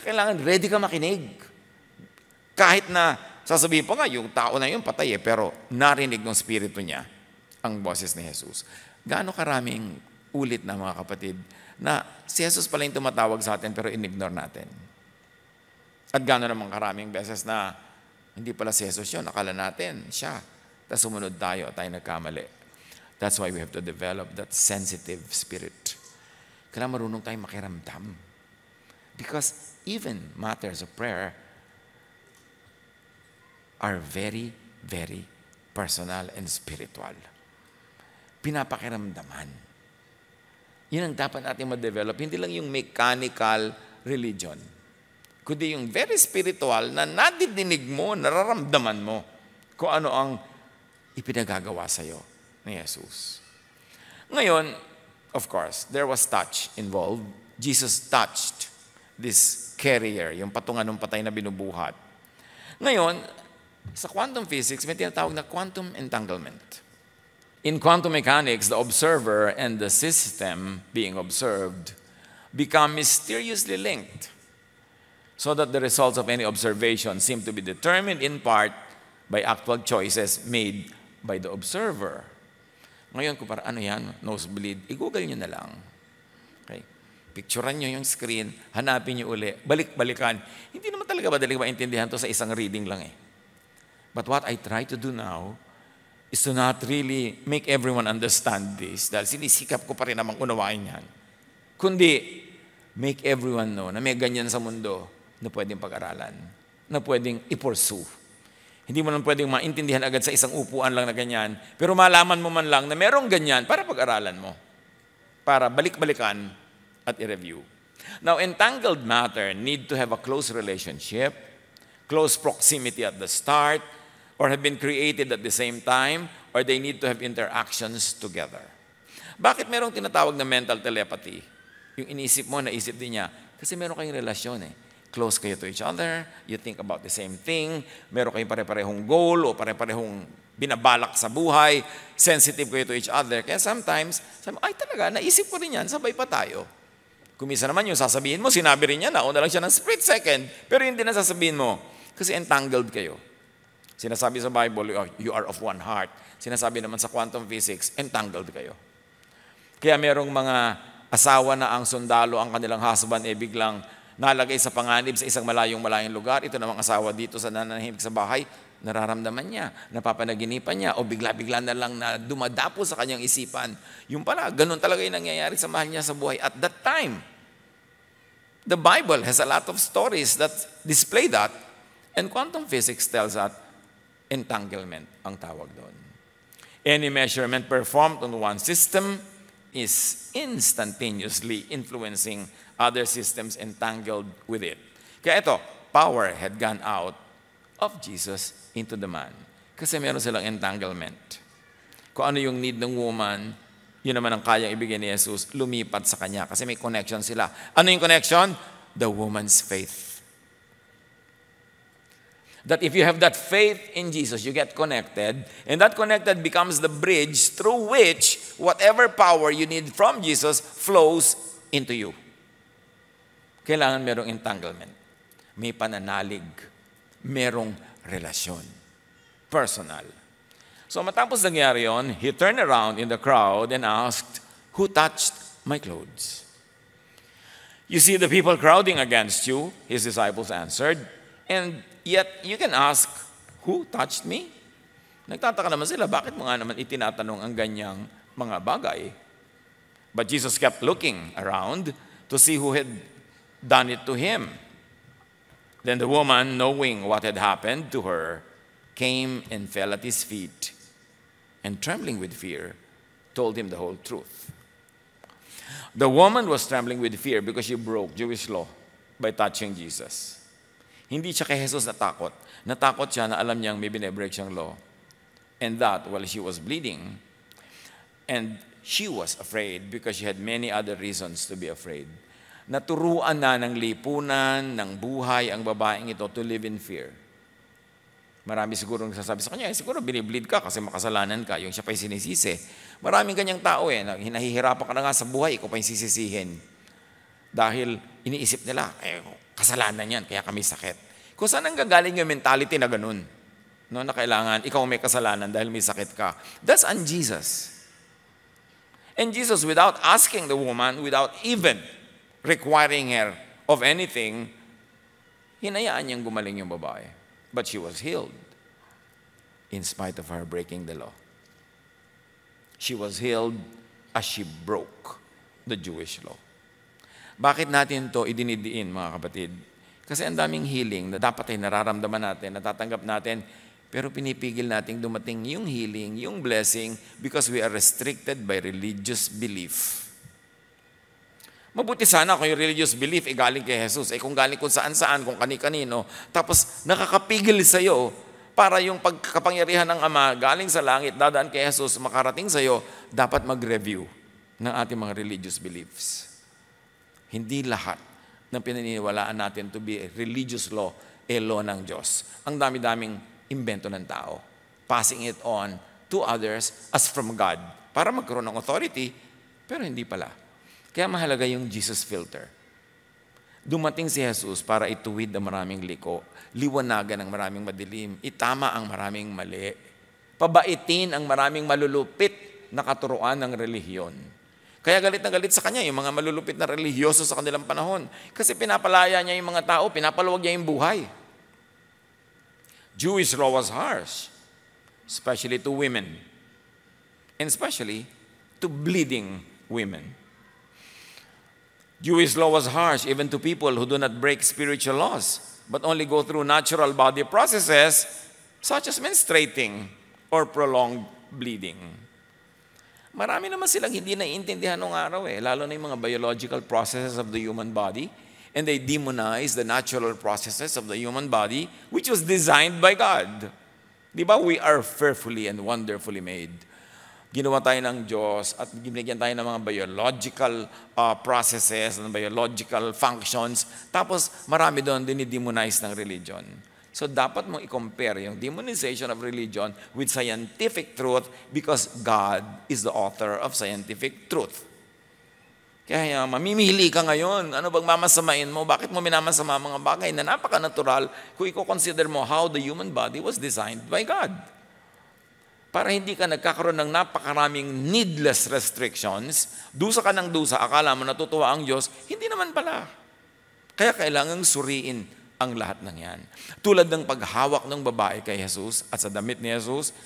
Kailangan ready ka makinig. Kahit na sasabihin pa nga, yung tao na yun patay pero narinig ng spirito niya ang boses ni Jesus. Gaano karaming ulit na mga kapatid, na si Jesus pala yung tumatawag sa atin pero in-ignore natin. At gaano naman karaming beses na hindi pala si Jesus yun, akala natin siya. Tapos sumunod tayo nagkamali. That's why we have to develop that sensitive spirit. Kailangan marunong tayong makiramdam. Because even matters of prayer are very, very personal and spiritual. Pinapakiramdaman. Yun ang dapat natin ma-develop. Hindi lang yung mechanical religion. Kundi yung very spiritual na nadidinig mo, nararamdaman mo kung ano ang ipinagagawa sa'yo ni Jesus. Ngayon, of course, there was touch involved. Jesus touched this carrier, yung patungan ng patay na binubuhat. Ngayon, sa quantum physics, may tinatawag na quantum entanglement. In quantum mechanics, the observer and the system being observed become mysteriously linked, so that the results of any observation seem to be determined in part by actual choices made by the observer. Ngayon, kung para ano yan, nosebleed, i-google nyo na lang. Okay? Picturean nyo yung screen, hanapin nyo uli, balik-balikan. Hindi naman talaga madaling maintindihan to sa isang reading lang eh. But what I try to do now is to not really make everyone understand this, dahil sinisikap ko pa rin namang unawain yan. Kundi, make everyone know na may ganyan sa mundo na pwedeng pag-aralan, na pwedeng i-pursue. Hindi mo lang pwedeng maintindihan agad sa isang upuan lang na ganyan, pero malaman mo man lang na merong ganyan para pag-aralan mo, para balik-balikan at i-review. Now, entangled matter need to have a close relationship, close proximity at the start, or have been created at the same time, or they need to have interactions together. Bakit merong tinatawag na mental telepathy? Yung inisip mo, naisip din niya. Kasi meron kayong relasyon eh. Close kayo to each other, you think about the same thing, meron kayong pare-parehong goal o pare-parehong binabalak sa buhay, sensitive kayo to each other. Kaya sometimes, sabi, ay talaga, naisip ko rin yan, sabay pa tayo. Kumisa naman yung sasabihin mo, sinabi rin niya, nauna lang siya ng split second, pero hindi na sasabihin mo, kasi entangled kayo. Sinasabi sa Bible, you are of one heart. Sinasabi naman sa quantum physics, entangled kayo. Kaya merong mga asawa na ang sundalo, ang kanilang husband, biglang nalagay sa panganib sa isang malayong lugar. Ito namang asawa dito sa nananahimik sa bahay, nararamdaman niya, napapanaginipan niya, o bigla-bigla na lang na dumadapo sa kanyang isipan. Yung pala, ganun talaga yung nangyayari sa mahal niya sa buhay. At that time, the Bible has a lot of stories that display that, and quantum physics tells that entanglement ang tawag doon. Any measurement performed on one system is instantaneously influencing other systems entangled with it. Kaya ito, power had gone out of Jesus into the man. Kasi meron silang entanglement. Kung ano yung need ng woman, yun naman ang kayang ibigay ni Jesus, lumipat sa kanya. Kasi may connection sila. Ano yung connection? The woman's faith. That if you have that faith in Jesus, you get connected, and that connected becomes the bridge through which whatever power you need from Jesus flows into you. Kailangan merong entanglement. May pananalig. Merong relasyon. Personal. So matapos nangyari yun, he turned around in the crowd and asked, "Who touched my clothes?" You see the people crowding against you, his disciples answered, and yet you can ask, "Who touched me?" Nagtataka naman sila, bakit mo nga naman itinatanong ang ganyang mga bagay? But Jesus kept looking around to see who had done it to him. Then the woman, knowing what had happened to her, came and fell at his feet, and trembling with fear, told him the whole truth. The woman was trembling with fear because she broke Jewish law by touching Jesus. Hindi siya kay Jesus natakot. Natakot siya na alam niyang may binebreak siyang law. And that while she was bleeding. And she was afraid because she had many other reasons to be afraid. Naturuan na ng lipunan, ng buhay ang babaeng ito to live in fear. Marami siguro nagsasabi sa kanya, siguro binibleed ka kasi makasalanan ka, yung siya pa yung sinisisi. Maraming ganyang tao nahihirapan ka na nga sa buhay, ikaw pa yung sisisihin. Dahil iniisip nila, kasalanan yan, kaya kami sakit. Kung saan ang gagaling yung mentality na ganun, no, na kailangan ikaw may kasalanan dahil may sakit ka. That's un-Jesus. And Jesus, without asking the woman, without even requiring her of anything, hinayaan niyang gumaling yung babae. But she was healed in spite of her breaking the law. She was healed as she broke the Jewish law. Bakit natin to idinidiin, mga kapatid? Kasi ang daming healing na dapat ay nararamdaman natin, natatanggap natin, pero pinipigil nating dumating yung healing, yung blessing, because we are restricted by religious belief. Mabuti sana kung yung religious belief ay galing kay Jesus. Kung galing kung saan-saan, kung kani-kanino, tapos nakakapigil sa'yo para yung pagkapangyarihan ng Ama galing sa langit, dadaan kay Jesus, makarating sa'yo, dapat mag-review ng ating mga religious beliefs. Hindi lahat ng pinaniniwalaan natin to be a religious law, law ng Diyos. Ang dami-daming imbento ng tao. Passing it on to others as from God para magkaroon ng authority, pero hindi pala. Kaya mahalaga yung Jesus filter. Dumating si Jesus para ituwid ang maraming liko, liwanagan ang maraming madilim, itama ang maraming mali, pabaitin ang maraming malulupit na katuruan ng relihiyon. Kaya galit na galit sa kanya yung mga malulupit na relihiyoso sa kanilang panahon. Kasi pinapalaya niya yung mga tao, pinapaluwag niya yung buhay. Jewish law was harsh, especially to women, and especially to bleeding women. Jewish law was harsh even to people who do not break spiritual laws, but only go through natural body processes such as menstruating or prolonged bleeding. Marami naman silang hindi naiintindihan nung araw lalo na yung mga biological processes of the human body, and they demonize the natural processes of the human body, which was designed by God. Di ba? We are fearfully and wonderfully made. Ginawa tayo ng Diyos at binigyan tayo ng mga biological processes, ng biological functions. Tapos marami doon dinidemonize ng religion. So dapat mong i-compare yung demonization of religion with scientific truth because God is the author of scientific truth. Kaya mamimili ka ngayon, ano bang mamasamain mo? Bakit mo minamasama mga bagay na napaka-natural kung i-consider mo how the human body was designed by God? Para hindi ka nagkakaroon ng napakaraming needless restrictions, dusa ka ng dusa, akala mo natutuwa ang Diyos, hindi naman pala. Kaya kailangang suriin ang lahat ng yan. Tulad ng paghawak ng babae kay Jesus at sa damit ni Jesus,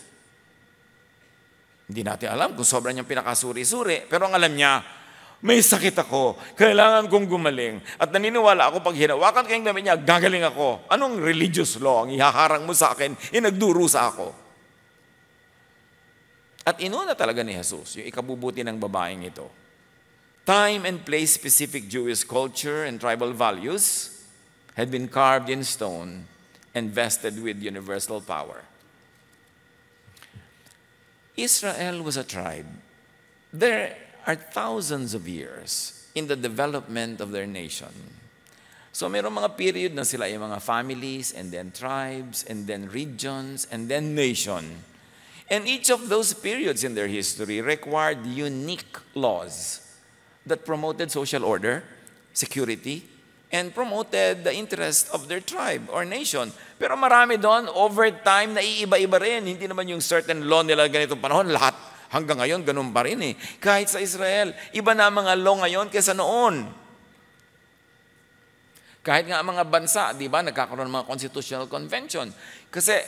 hindi natin alam kung sobrang niyang pinakasuri-suri, pero ang alam niya, may sakit ako, kailangan kong gumaling. At naniniwala ako, pag hinawakan ko yung damit niya, gagaling ako. Anong religious law ang ihaharang mo sa akin, nagdurusa ako? At inuna talaga ni Jesus yung ikabubuti ng babaeng ito. Time and place-specific Jewish culture and tribal values had been carved in stone and vested with universal power. Israel was a tribe. There are thousands of years in the development of their nation. So mayroong mga period na sila yung mga families, and then tribes, and then regions, and then nation. And each of those periods in their history required unique laws that promoted social order, security, and promoted the interest of their tribe or nation. Pero marami doon, over time, naiiba-iba rin. Hindi naman yung certain law nila ganitong panahon, lahat hanggang ngayon, ganun pa rin eh. Kahit sa Israel, iba na mga law ngayon kaysa noon. Kahit nga mga bansa, di ba, nagkakaroon ng mga constitutional convention. Kasi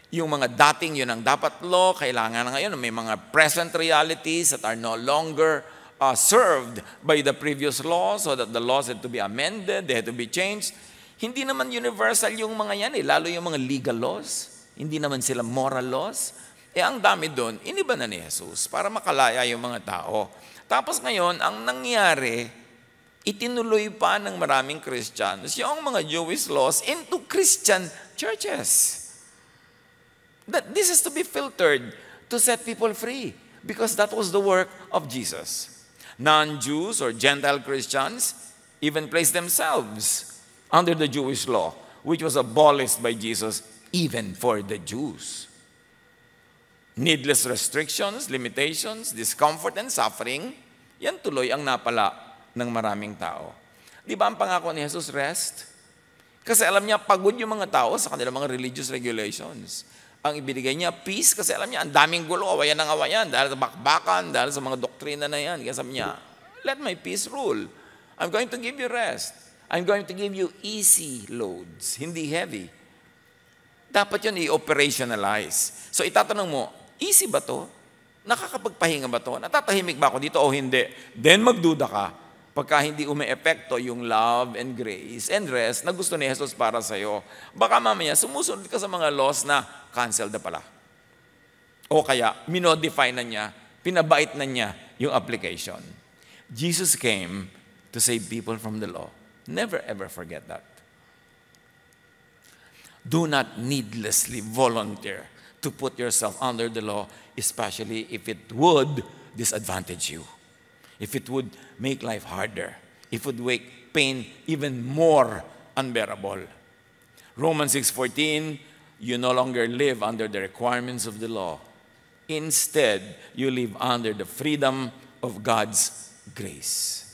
yung mga dating yun ang dapat law, kailangan na ngayon may mga present realities that are no longer served by the previous law, so that the laws had to be amended, they had to be changed. Hindi naman universal yung mga yan lalo yung mga legal laws. Hindi naman sila moral laws. Ang dami doon, iniba na ni Jesus para makalaya yung mga tao. Tapos ngayon, ang nangyari, itinuloy pa ng maraming Christians yung mga Jewish laws into Christian churches. That this is to be filtered to set people free because that was the work of Jesus. Non-Jews or Gentile Christians even placed themselves under the Jewish law, which was abolished by Jesus even for the Jews. Needless restrictions, limitations, discomfort, and suffering, yan tuloy ang napala ng maraming tao. Di ba ang pangako ni Jesus, rest? Kasi alam niya, pagod yung mga tao sa kanilang mga religious regulations. Ang ibinigay niya, peace, kasi alam niya, ang daming gulo, awayan ng awayan, dahil sa bakbakan, dahil sa mga doktrina na yan. Kaya sabi niya, let my peace rule. I'm going to give you rest. I'm going to give you easy loads, hindi heavy. Dapat yun i-operationalize. So itatanong mo, easy ba to? Nakakapagpahinga ba to? Natatahimik ba ako dito o hindi? Then magduda ka pagka hindi ume-epekto yung love and grace and rest na gusto ni Jesus para sa'yo. Baka mamaya sumusunod ka sa mga laws na canceled na pala. O kaya minodify na niya, pinabait na niya yung application. Jesus came to save people from the law. Never ever forget that. Do not needlessly volunteer to put yourself under the law, especially if it would disadvantage you, if it would make life harder, if it would make pain even more unbearable. Romans 6:14, you no longer live under the requirements of the law. Instead, you live under the freedom of God's grace.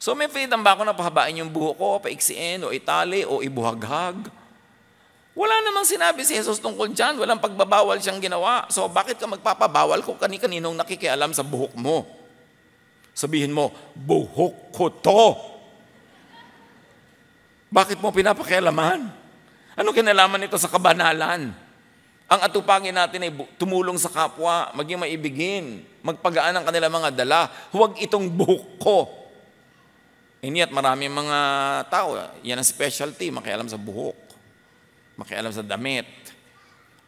So may freedom ba ako na pahabain yung buhok ko, paiksiin, o itali, o ibuhaghag? Wala namang sinabi si Jesus tungkol dyan. Walang pagbabawal siyang ginawa. So bakit ka magpapabawal kung kani-kaninong nakikialam sa buhok mo? Sabihin mo, buhok ko to. Bakit mo pinapakialaman? Anong kinalaman nito sa kabanalan? Ang atupagin natin ay tumulong sa kapwa, maging maibigin, magpagaan ang kanilang mga dala. Huwag itong buhok ko. And yet, maraming mga tao, yan ang specialty, makialam sa buhok, makialam sa damit,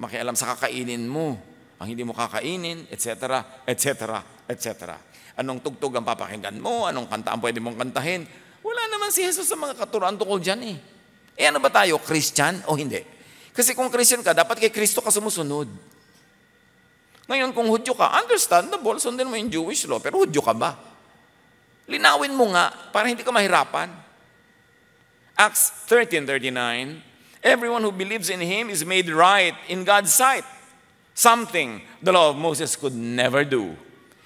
makialam sa kakainin mo, ang hindi mo kakainin, etc., etc., etc. Anong tugtog ang papakinggan mo, anong kanta ang pwede mong kantahin. Wala naman si Jesus sa mga katuruan tungkol dyan eh. Eh ano ba tayo, Christian o hindi? Kasi kung Christian ka, dapat kay Kristo ka sumusunod. Ngayon, kung Hudyo ka, understandable, sundin mo yung Jewish law, pero Hudyo ka ba? Linawin mo nga para hindi ka mahirapan. Acts 13:39, everyone who believes in Him is made right in God's sight. Something the law of Moses could never do.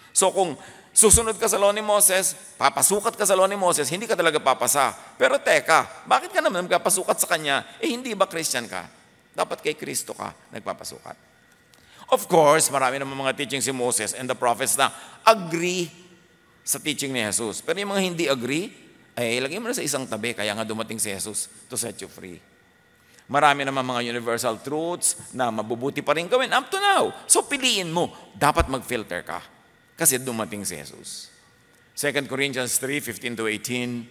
So kung susunod ka sa law ni Moses, papasukat ka sa law ni Moses, hindi ka talaga papasa. Pero teka, bakit ka naman nagpapasukat sa Kanya? Eh hindi ba Christian ka? Dapat kay Kristo ka nagpapasukat. Of course, marami naman mga teaching si Moses and the prophets na agree sa teaching ni Jesus. Pero yung mga hindi agree, ay ilagay mo na sa isang tabi, kaya nga dumating si Jesus to set you free. Marami naman mga universal truths na mabubuti pa rin gawin up to now. So piliin mo, dapat mag-filter ka. Kasi dumating si Jesus. 2 Corinthians 3:15-18,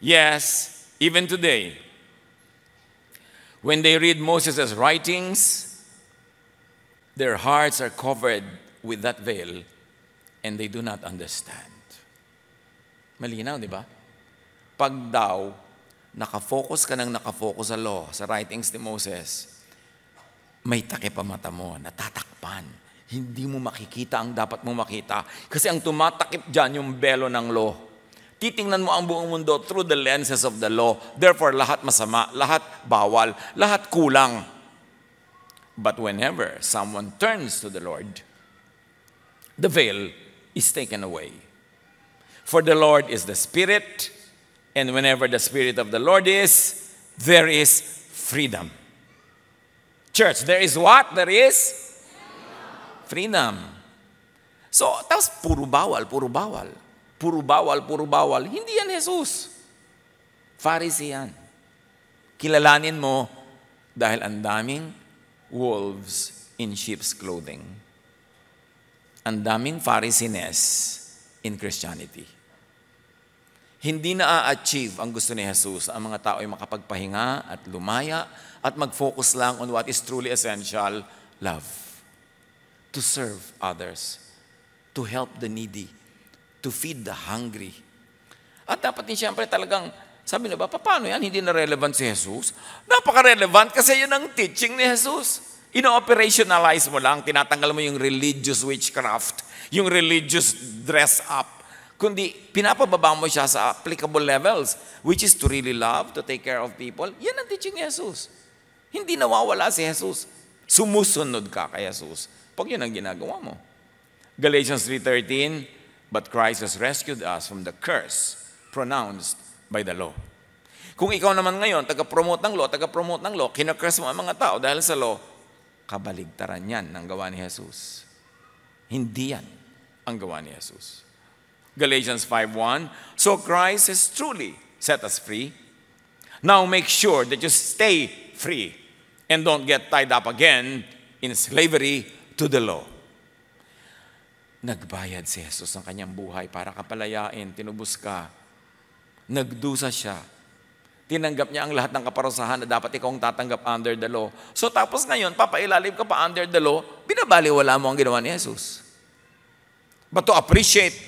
yes, even today, when they read Moses' writings, their hearts are covered with that veil and they do not understand. Malinaw, di ba? Pag daw, nakafocus ka ng nakafocus sa law, sa writings ni Moses, may takip ang mata mo, natatakpan. Hindi mo makikita ang dapat mo makita. Kasi ang tumatakip dyan yung belo ng law. Titingnan mo ang buong mundo through the lenses of the law. Therefore, lahat masama, lahat bawal, lahat kulang. But whenever someone turns to the Lord, the veil is taken away. For the Lord is the Spirit, and whenever the Spirit of the Lord is, there is freedom. Church, there is what? There is freedom. So, tapos puro bawal, puro bawal. Puro bawal, puro bawal. Hindi yan Jesus. Pharisee yan. Kilalanin mo dahil ang daming wolves in sheep's clothing. Ang daming Pharisiness in Christianity. Hindi na-achieve ang gusto ni Jesus. Ang mga tao ay makapagpahinga at lumaya at mag-focus lang on what is truly essential, love. To serve others. To help the needy. To feed the hungry. At dapat din siyempre talagang, sabi na ba, paano yan? Hindi na relevant si Jesus? Napaka-relevant kasi yun ang teaching ni Jesus. Ino-operationalize mo lang, tinatanggal mo yung religious witchcraft, yung religious dress up. Kundi pinapababa mo siya sa applicable levels, which is to really love, to take care of people. Yan ang teaching ni Jesus. Hindi nawawala si Jesus. Sumusunod ka kay Jesus pag yun ang ginagawa mo. Galatians 3:13, but Christ has rescued us from the curse pronounced by the law. Kung ikaw naman ngayon, taga-promote ng law, kinakras mo ang mga tao dahil sa law, kabaligtaran yan ng gawa ni Jesus. Hindi yan ang gawa ni Jesus. Galatians 5:1, so Christ has truly set us free. Now make sure that you stay free and don't get tied up again in slavery to the law. Nagbayad si Jesus ng kanyang buhay para kapalayain, tinubos ka. Nagdusa siya. Tinanggap niya ang lahat ng kaparusahan na dapat ikaw ang tatanggap under the law. So tapos ngayon, papailalim ka pa under the law, binabaliwala mo ang ginawa ni Jesus. But to appreciate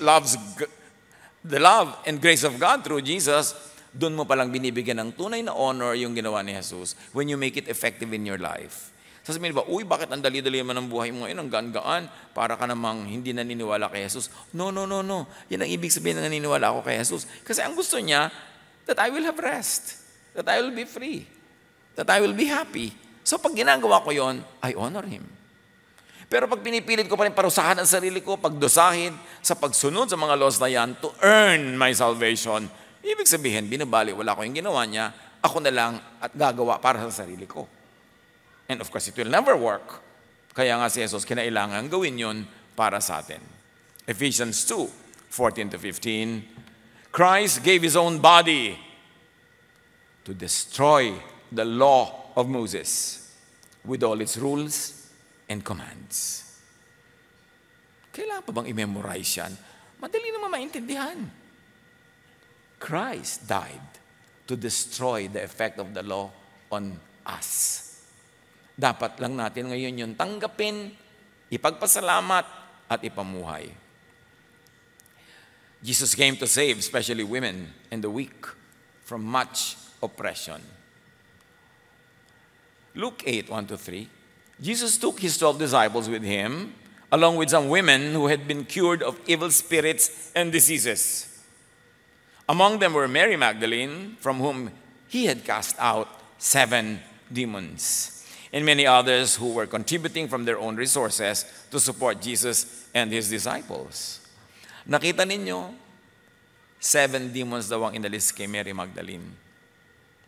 the love and grace of God through Jesus, doon mo palang binibigyan ng tunay na honor yung ginawa ni Jesus when you make it effective in your life. Sasabihin ba, uy, bakit ang dali-dali naman ng buhay mo ngayon, ang gaan-gaan, para ka namang hindi naniniwala kay Jesus? No. Yan ang ibig sabihin na naniniwala ako kay Jesus. Kasi ang gusto niya, that I will have rest, that I will be free, that I will be happy. So pag ginagawa ko yon, I honor Him. Pero pag pinipilit ko pa rin parusahan ang sarili ko, pagdusahin sa pagsunod sa mga laws na yan to earn my salvation, ibig sabihin, binabaliwala ko yung ginawa niya, ako na lang at gagawa para sa sarili ko. And of course, it will never work. Kaya nga si Jesus, kinailangan gawin yun para sa atin. Ephesians 2:14-15, Christ gave His own body to destroy the law of Moses with all its rules and commands. Kailangan pa bang i-memorize yan? Madali naman maintindihan. Christ died to destroy the effect of the law on us. Dapat lang natin ngayon yun tanggapin, ipagpasalamat, at ipamuhay. Jesus came to save especially women and the weak from much oppression. Luke 8:1-3, Jesus took His 12 disciples with Him, along with some women who had been cured of evil spirits and diseases. Among them were Mary Magdalene, from whom He had cast out 7 demons, and many others who were contributing from their own resources to support Jesus and His disciples. Nakita ninyo, 7 demons daw ang inalis kay Mary Magdalene.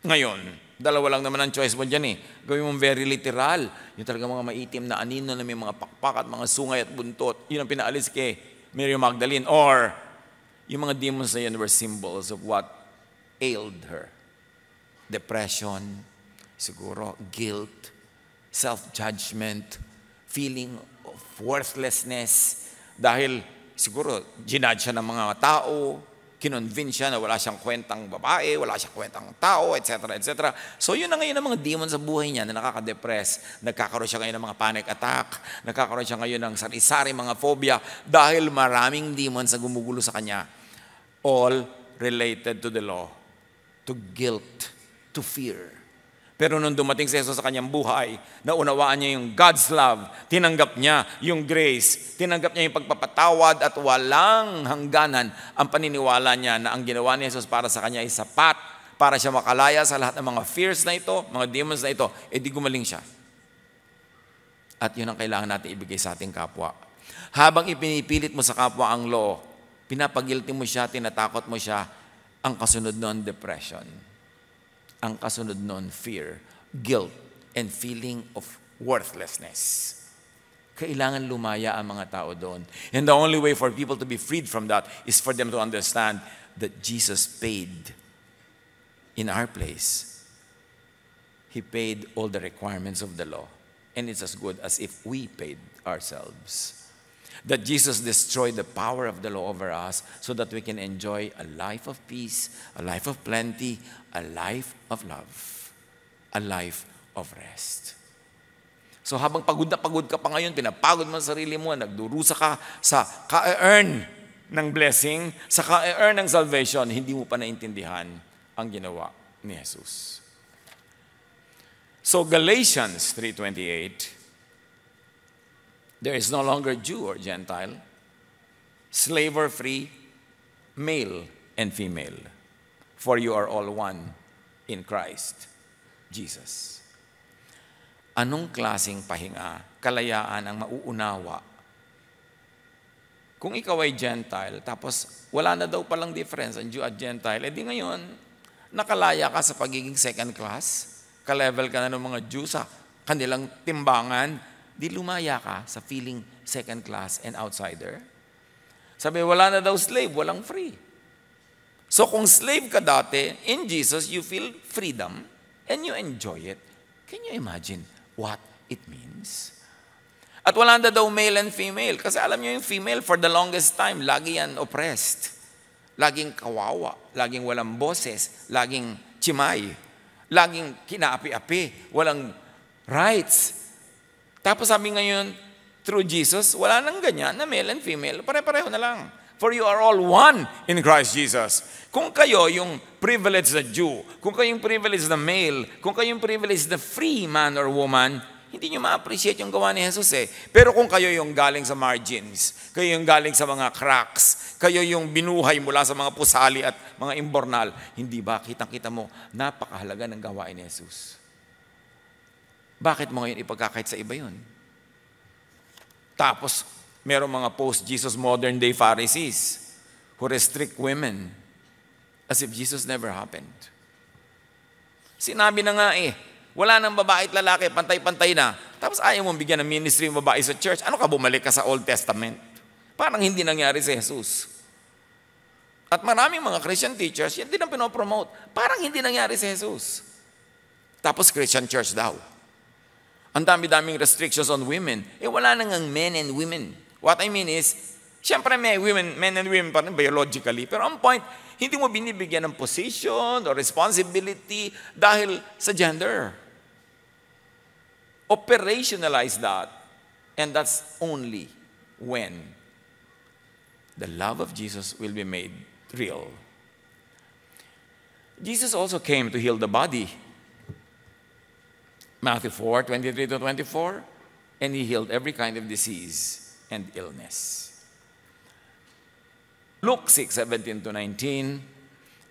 Ngayon, dalawa lang naman ang choice mo dyan eh. Gawin mong very literal. Yung talaga mga maitim na anino na may mga pakpak at mga sungay at buntot. Yun ang pinaalis kay Mary Magdalene. Or, yung mga demons na yun were symbols of what ailed her. Depression, siguro, guilt, self-judgment, feeling of worthlessness. Dahil siguro, ginadge siya ng mga tao, kinonvince siya na wala siyang kwentang babae, wala siyang kwentang tao, etc., etc. So yun na ngayon ang mga demon sa buhay niya na nakaka-depress. Nagkakaroon siya ngayon ng mga panic attack, nagkakaroon siya ngayon ng sari-sari mga phobia dahil maraming demons na gumugulo sa kanya. All related to the law, to guilt, to fear. Pero nung dumating si Jesus sa kanyang buhay, naunawaan niya yung God's love, tinanggap niya yung grace, tinanggap niya yung pagpapatawad at walang hangganan ang paniniwala niya na ang ginawa ni Jesus para sa kanya ay sapat para siya makalaya sa lahat ng mga fears na ito, mga demons na ito, di gumaling siya. At yun ang kailangan natin ibigay sa ating kapwa. Habang ipinipilit mo sa kapwa ang law, pinapagilty mo siya, tinatakot mo siya, ang kasunod noon, depression. Ang kasunod noon, fear, guilt, and feeling of worthlessness. Kailangan lumaya ang mga tao doon. And the only way for people to be freed from that is for them to understand that Jesus paid in our place. He paid all the requirements of the law. And it's as good as if we paid ourselves. That Jesus destroyed the power of the law over us so that we can enjoy a life of peace, a life of plenty, a life of love, a life of rest. So habang pagod na pagod ka pa ngayon, pinapagod mo sa sarili mo, nagdurusa ka sa ka-earn ng blessing, sa ka-earn ng salvation, hindi mo pa naintindihan ang ginawa ni Jesus. So Galatians 3:28, there is no longer Jew or Gentile, slave or free, male and female, for you are all one in Christ Jesus. anong klaseng pahinga, kalayaan ang mauunawa? Kung ikaw ay Gentile, tapos wala na daw palang difference ang Jew at Gentile, edi ngayon, nakalaya ka sa pagiging second class, ka-level ka na ng mga Jew sa kanilang timbangan, di lumaya ka sa feeling second class and outsider. Sabi, wala na daw slave, walang free. So kung slave ka dati, in Jesus, you feel freedom and you enjoy it. Can you imagine what it means? At wala na daw male and female. Kasi alam niyo yung female, for the longest time, lagi yan oppressed. Laging kawawa, laging walang boses, laging chimay, laging kinaapi-api, walang rights. Tapos sabi ngayon, through Jesus, wala nang ganyan na male and female, pare-pareho na lang. For you are all one in Christ Jesus. Kung kayo yung privileged na Jew, kung kayo yung privileged na male, kung kayo yung privileged na free man or woman, hindi nyo ma-appreciate yung gawa ni Jesus eh. Pero kung kayo yung galing sa margins, kayo yung galing sa mga cracks, kayo yung binuhay mula sa mga pusali at mga imbornal, hindi ba kitang-kita mo, napakahalaga ng gawain ni Jesus. Bakit mo ngayon ipagkakait sa iba yun? Tapos, merong mga post-Jesus modern day Pharisees who restrict women as if Jesus never happened. Sinabi na nga wala nang babae at lalaki, pantay-pantay na. Tapos ayaw mong bigyan ng ministry ng babae sa church. Ano ka, bumalik ka sa Old Testament? Parang hindi nangyari sa Jesus. At maraming mga Christian teachers, yan din ang pinopromote. Parang hindi nangyari sa Jesus. Tapos Christian church daw. Ang dami-daming restrictions on women. Wala nang men and women. What I mean is, siyempre may men and women pa rin biologically. Pero ang point, hindi mo binibigyan ng position or responsibility dahil sa gender. Operationalize that. And that's only when the love of Jesus will be made real. Jesus also came to heal the body. Matthew 4:23-24, and he healed every kind of disease and illness. Luke 6:17-19,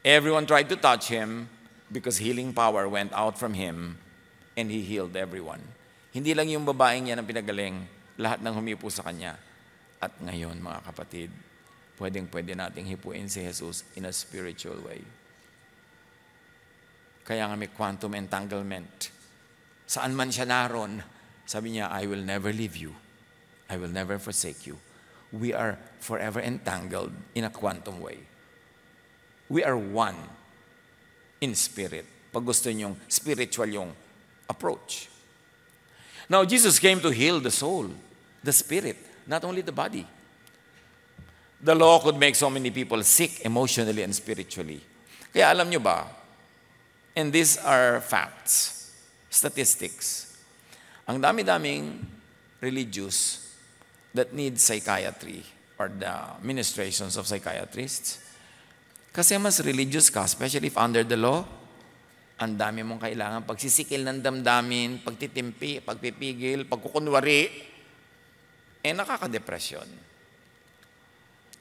everyone tried to touch him because healing power went out from him and he healed everyone. Hindi lang yung babaeng yan ang pinagaling, lahat ng humipo sa kanya. At ngayon, mga kapatid, pwede nating hipuin si Jesus in a spiritual way. Kaya nga may quantum entanglement. Saan man siya naroon, sabi niya, I will never leave you. I will never forsake you. We are forever entangled in a quantum way. We are one in spirit. Pag gusto niyong spiritual yung approach. Now, Jesus came to heal the soul, the spirit, not only the body. The law could make so many people sick emotionally and spiritually. Kaya alam niyo ba, and these are facts, statistics, ang dami-daming religious that need psychiatry or the ministrations of psychiatrists. Kasi mas religious ka, especially if under the law, ang dami mong kailangan pagsisikil ng damdamin, pagtitimpi, pagpipigil, pagkukunwari, nakaka-depression.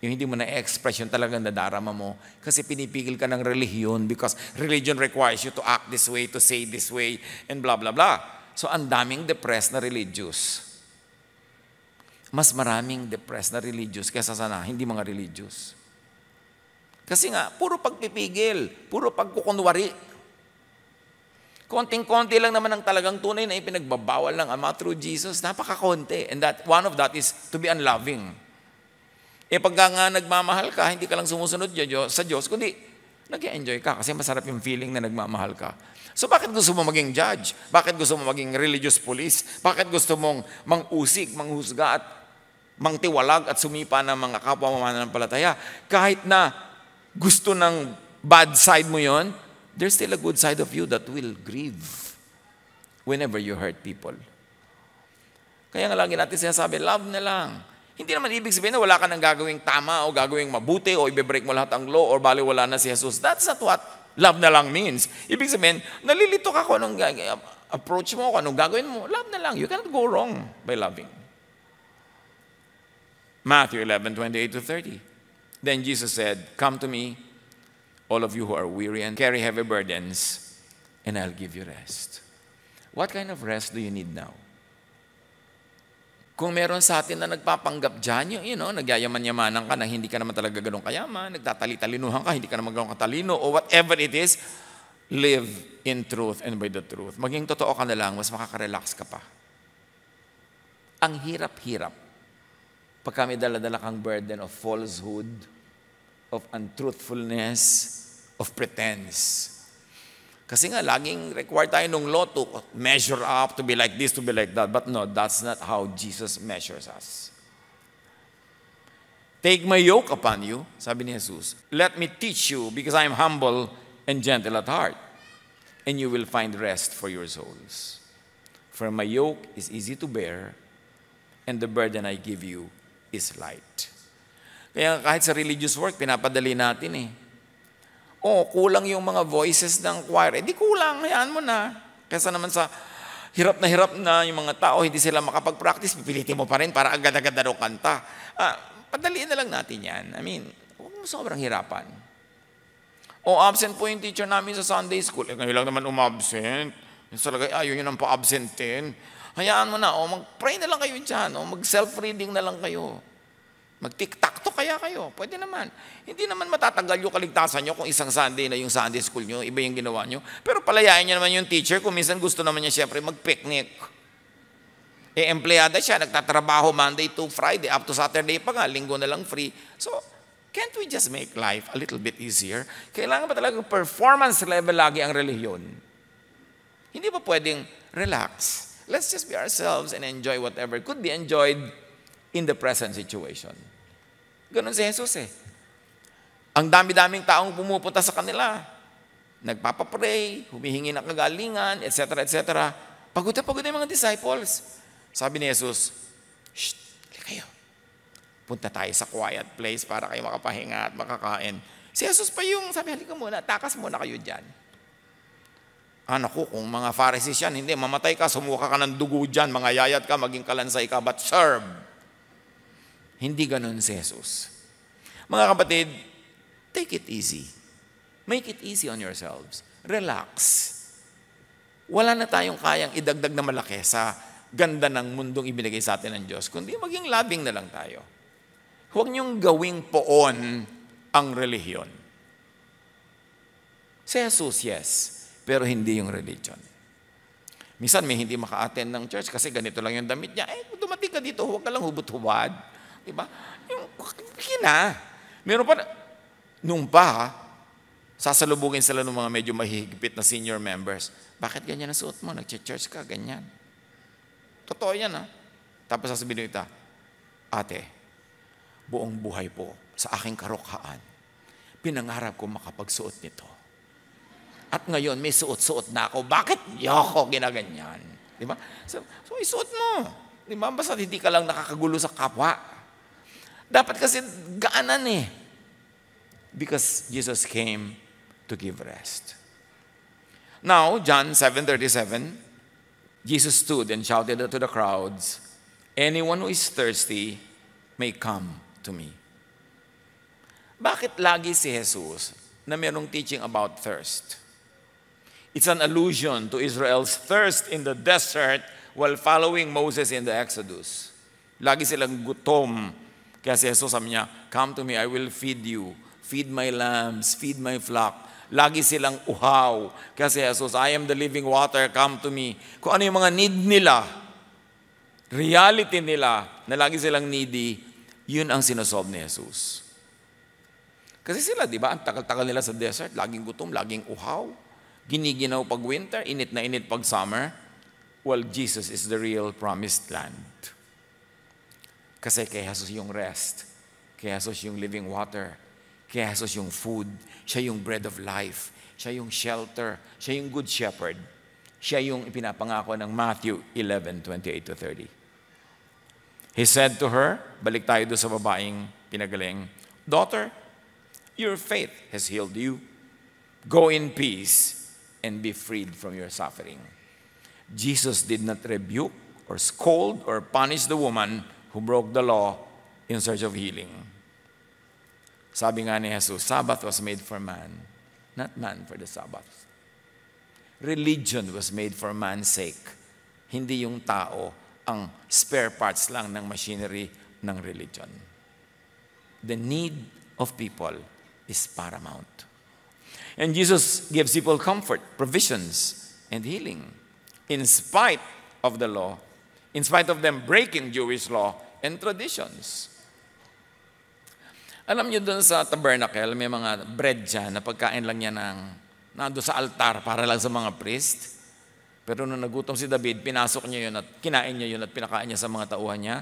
Yung hindi mo na-express yung talagang nadarama mo kasi pinipigil ka ng relihiyon because religion requires you to act this way, to say this way, and blah, blah, blah. So, ang daming depressed na religious. Mas maraming depressed na religious kaysa sana hindi mga religious. Kasi nga, puro pagpipigil, puro pagkukunwari. Konting-konti lang naman ang talagang tunay na ipinagbabawal ng Ama through Jesus. Napakakonti. And that one of that is to be unloving. Pagka nga nagmamahal ka, hindi ka lang sumusunod sa Diyos, kundi nag-enjoy ka kasi masarap yung feeling na nagmamahal ka. So bakit gusto mo maging judge? Bakit gusto mo maging religious police? Bakit gusto mong mangusig, manghusga at mangtiwalag at sumipa ng mga kapwa mananampalataya? Kahit na gusto ng bad side mo yon, there's still a good side of you that will grieve whenever you hurt people. Kaya nga lagi natin sinasabi, love na lang. Hindi naman ibig sabihin na wala ka nang gagawing tama o gagawing mabuti o i-break mo lahat ang law or baliwala na si Jesus. That's not what love na lang means. Ibig sabihin, nalilito ka kung anong approach mo, kung anong gagawin mo. Love na lang. You cannot go wrong by loving. Matthew 11:28-30. Then Jesus said, come to me, all of you who are weary and carry heavy burdens, and I'll give you rest. What kind of rest do you need now? Kung meron sa atin na nagpapanggap dyan, nagyayaman-yamanan ka na hindi ka naman talaga ganun kayaman, nagtatali-talinuhan ka, hindi ka naman ganun katalino, or whatever it is, live in truth and by the truth. Maging totoo ka na lang, mas makaka-relax ka pa. Ang hirap-hirap pagka may dala-dala kang burden of falsehood, of untruthfulness, of pretense. Kasi nga, laging required tayo ng law to measure up, to be like this, to be like that. But no, that's not how Jesus measures us. Take my yoke upon you, sabi ni Jesus. Let me teach you, because I am humble and gentle at heart. And you will find rest for your souls. For my yoke is easy to bear, and the burden I give you is light. Kaya kahit sa religious work, pinapadali natin eh. Kulang yung mga voices ng choir. Di kulang, hayaan mo na. Kesa naman sa hirap na yung mga tao, hindi sila makapag-practice, pipilitin mo pa rin para agad-agad na daw kanta. Padaliin na lang natin yan. Huwag mo sobrang hirapan. Absent po yung teacher namin sa Sunday school. Ngayon lang naman umabsent. Talaga, ayaw nyo nang pa-absentin. Hayaan mo na, mag-pray na lang kayo dyan, mag-self-reading na lang kayo. Mag-tiktak-to kaya kayo. Pwede naman. Hindi naman matatagal yung kaligtasan nyo kung isang Sunday na yung Sunday school nyo, iba yung ginawa nyo. Pero palayain nyo naman yung teacher kung minsan gusto naman niya siyempre mag-picnic. Empleyada siya, nagtatrabaho Monday to Friday, up to Saturday pa nga, linggo na lang free. So, can't we just make life a little bit easier? Kailangan ba talagang performance level lagi ang relihiyon? Hindi ba pwedeng relax? Let's just be ourselves and enjoy whatever could be enjoyed in the present situation. Ganon si Jesus eh. Ang dami-daming taong pumupunta sa kanila. Nagpapapray, humihingi ng kagalingan, etc., etc. Pagod na pagod yung mga disciples. Sabi ni Jesus, "Shh, kayo. Punta tayo sa quiet place para kayo makapahinga at makakain." Si Jesus pa yung sabi, halika muna, takas muna kayo dyan. Naku, kung mga Pharisees yan, hindi, mamatay ka, sumuka ka ng dugo dyan, mga yayat ka, maging kalansay ka, but serve. Hindi ganun si Jesus. Mga kapatid, take it easy. Make it easy on yourselves. Relax. Wala na tayong kayang idagdag na malaki sa ganda ng mundong ibinigay sa atin ng Diyos, kundi maging labing na lang tayo. Huwag niyong gawing poon ang relihiyon. Si Jesus, yes, pero hindi yung religion. Minsan may hindi maka-attend ng church kasi ganito lang yung damit niya. Dumating ka dito, huwag ka lang hubot-hubad. Diba? Yung, meron pa, nung pa, sasalubugin sila ng mga medyo mahihigpit na senior members. Bakit ganyan ang suot mo? Nag-church ka, ganyan. Totoo yan, ha? Tapos sasabihin nyo ito, ate, buong buhay po sa aking karukhaan, pinangarap ko makapagsuot nito. At ngayon, may suot-suot na ako. Bakit yoko ginaganyan? Diba? So isuot mo. Diba? Basta hindi ka lang nakakagulo sa kapwa. Dapat kasi gaanan eh. Because Jesus came to give rest. Now, John 7:37, Jesus stood and shouted to the crowds, "Anyone who is thirsty may come to me." Bakit lagi si Jesus na mayroong teaching about thirst? It's an allusion to Israel's thirst in the desert while following Moses in the Exodus. Lagi silang gutom. Kaya si Jesus sabi niya, "Come to me, I will feed you. Feed my lambs, feed my flock." Lagi silang uhaw. Kaya si Jesus, "I am the living water, come to me." Kung ano yung mga need nila, reality nila, na lagi silang needy, yun ang sinosolve ni Jesus. Kasi sila, di ba, ang tagal-tagal nila sa desert, laging gutom, laging uhaw. Giniginaw pag winter, init na init pag summer. Well, Jesus is the real promised land. Kasi kay Jesus yung rest, kay Jesus yung living water, kay Jesus yung food, siya yung bread of life, siya yung shelter, siya yung good shepherd, siya yung ipinapangako ng Matthew 11:28-30. He said to her, balik tayo doon sa babaeng pinagaling, "Daughter, your faith has healed you. Go in peace and be freed from your suffering." Jesus did not rebuke or scold or punish the woman who broke the law in search of healing. Sabi nga ni Jesus, Sabbath was made for man, not man for the Sabbath. Religion was made for man's sake. Hindi yung tao ang spare parts lang ng machinery ng religion. The need of people is paramount. And Jesus gives people comfort, provisions, and healing. In spite of the law, in spite of them breaking Jewish law and traditions. Alam niyo doon sa tabernacle, may mga bread dyan na pagkain lang niya nando sa altar para lang sa mga priest. Pero nung nagutom si David, pinasok niya yun at kinain niya yun at pinakain niya sa mga tauhan niya.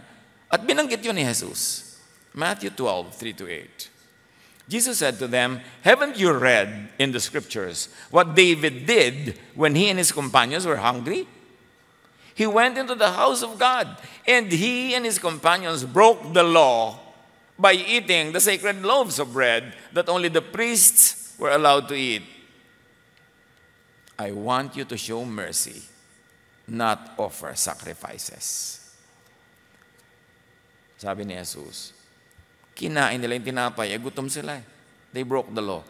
At binanggit yun ni Jesus. Matthew 12:3-8. Jesus said to them, "Haven't you read in the scriptures what David did when he and his companions were hungry? He went into the house of God, and he and his companions broke the law by eating the sacred loaves of bread that only the priests were allowed to eat. I want you to show mercy, not offer sacrifices." Sabi ni Jesus, kinain nila yung tinapay, gutom sila. They broke the law.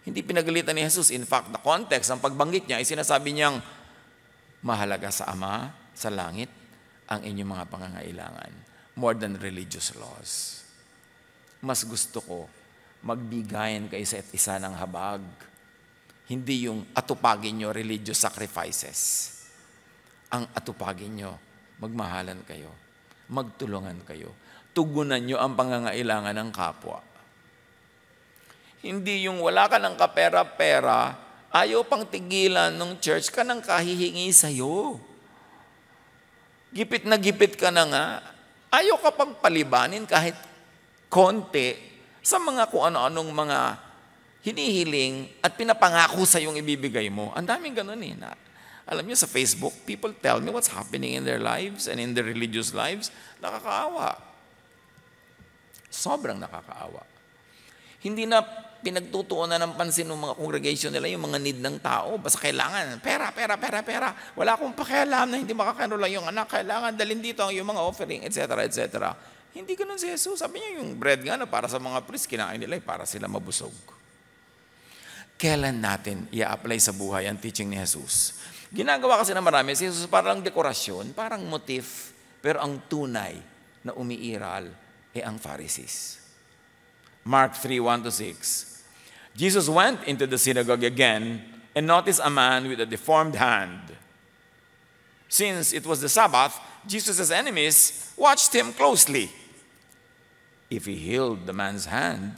Hindi pinagalitan ni Jesus. In fact, the context, ang pagbanggit niya, ay sinasabi niyang, mahalaga sa Ama, sa langit, ang inyong mga pangangailangan, more than religious laws. Mas gusto ko, magbigayan kayo sa isa ng habag. Hindi yung atupagin nyo religious sacrifices. Ang atupagin nyo, magmahalan kayo, magtulungan kayo, tugunan nyo ang pangangailangan ng kapwa. Hindi yung wala ka ng kapera-pera, ayaw pang tigilan ng church ka nang kahihingi sa'yo. Gipit na gipit ka na nga, ayaw ka pang palibanin kahit konti sa mga kung ano-anong mga hinihiling at pinapangako sa yung ibibigay mo. Ang daming ganun eh. Alam niyo sa Facebook, people tell me what's happening in their lives and in their religious lives. Nakakaawa. Sobrang nakakaawa. Hindi na pinagtutuunan ng pansin ng mga congregation nila yung mga need ng tao. Basta kailangan, pera. Wala akong pakialam na hindi makakaroon lang yung anak. Kailangan dalhin dito ang yung mga offering, etc., etc. Hindi ganun si Jesus. Sabi niya yung bread nga na para sa mga priest, kinain nila para sila mabusog. Kailan natin i-apply sa buhay ang teaching ni Jesus? Ginagawa kasi na marami, si Jesus parang dekorasyon, parang motif, pero ang tunay na umiiral ay ang Pharisees. Mark 3:1-6. Jesus went into the synagogue again and noticed a man with a deformed hand. Since it was the Sabbath, Jesus' enemies watched him closely. If he healed the man's hand,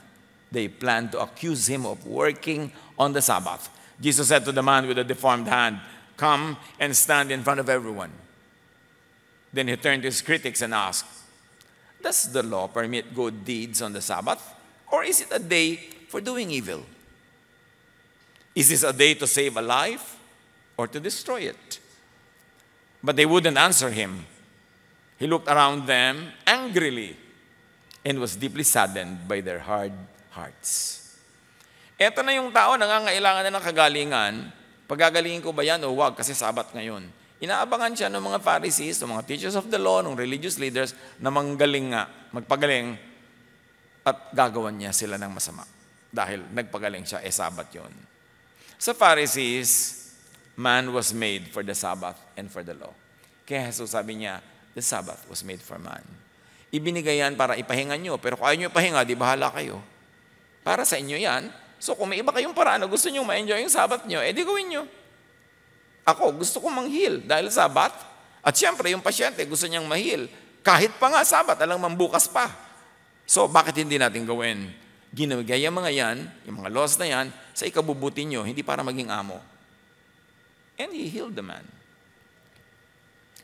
they planned to accuse him of working on the Sabbath. Jesus said to the man with the deformed hand, "Come and stand in front of everyone." Then he turned to his critics and asked, "Does the law permit good deeds on the Sabbath? Or is it a day for doing evil? Is this a day to save a life or to destroy it?" But they wouldn't answer him. He looked around them angrily and was deeply saddened by their hard hearts. Eto na yung tao nangangailangan na ng kagalingan. Pagagalingin ko ba yan o wag kasi Sabat ngayon? Inaabangan siya ng mga Pharisees, ng mga teachers of the law, ng religious leaders na manggaling nga, magpagaling at gagawan niya sila ng masama. Dahil nagpagaling siya, Sabat yon. Sa Pharisees, man was made for the Sabbath and for the law. Kaya Jesus sabi niya, the Sabbath was made for man. Ibinigay yan para ipahinga nyo, pero kung ayaw nyo ipahinga, di bahala kayo. Para sa inyo yan. So kung may iba kayong paraan na gusto nyo ma-enjoy yung Sabbath nyo, di gawin nyo. Ako, gusto kong manghil dahil Sabbath. At siyempre, yung pasyente gusto niyang mahil. Kahit pa nga Sabbath, alang mambukas pa. So bakit hindi natin gawin? Ginagay ang mga yan, yung mga laws na yan, sa ikabubuti nyo, hindi para maging amo. And he healed the man.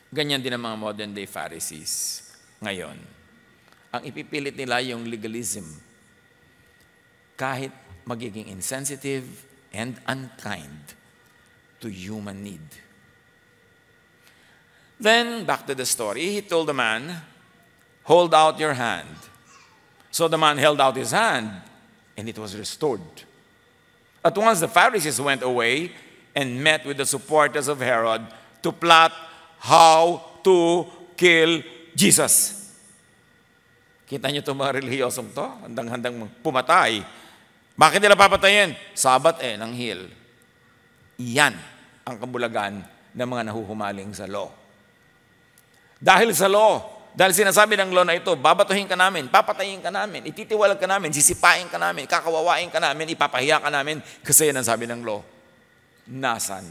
Ganyan din ang mga modern day Pharisees ngayon. Ang ipipilit nila yung legalism. Kahit magiging insensitive and unkind to human need. Then, back to the story, he told the man, "Hold out your hand." So the man held out his hand, and it was restored. At once the Pharisees went away and met with the supporters of Herod to plot how to kill Jesus. Kita niyo itong mga relihiyosong to? Handang-handang pumatay. Bakit nila papatayin? Sabat nang heal. Iyan ang kabulagan ng mga nahuhumaling sa law. Dahil sa law, dahil sinasabi ng law na ito, babatuhin ka namin, papatayin ka namin, ititiwalag ka namin, sisipain ka namin, kakawawain ka namin, ipapahiya ka namin, kasi yan ang sabi ng law. Nasan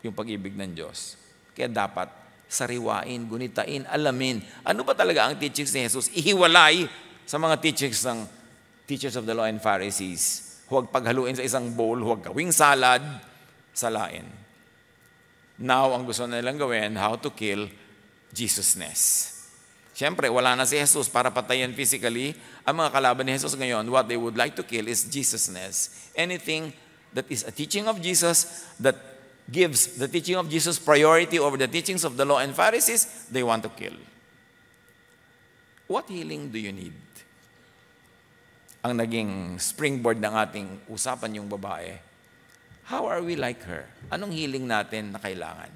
yung pag-ibig ng Diyos? Kaya dapat sariwain, gunitain, alamin, ano ba talaga ang teachings ni Jesus? Ihiwalay sa mga teachings ng teachers of the law and Pharisees. Huwag paghaluin sa isang bowl, huwag gawing salad, salain. Now, ang gusto nilang gawin, how to kill Jesusness. Siyempre, wala na si Jesus para patayin physically. Ang mga kalaban ni Jesus ngayon, what they would like to kill is Jesusness. Anything that is a teaching of Jesus, that gives the teaching of Jesus priority over the teachings of the law and Pharisees, they want to kill. What healing do you need? Ang naging springboard ng ating usapan yung babae, how are we like her? Anong healing natin na kailangan?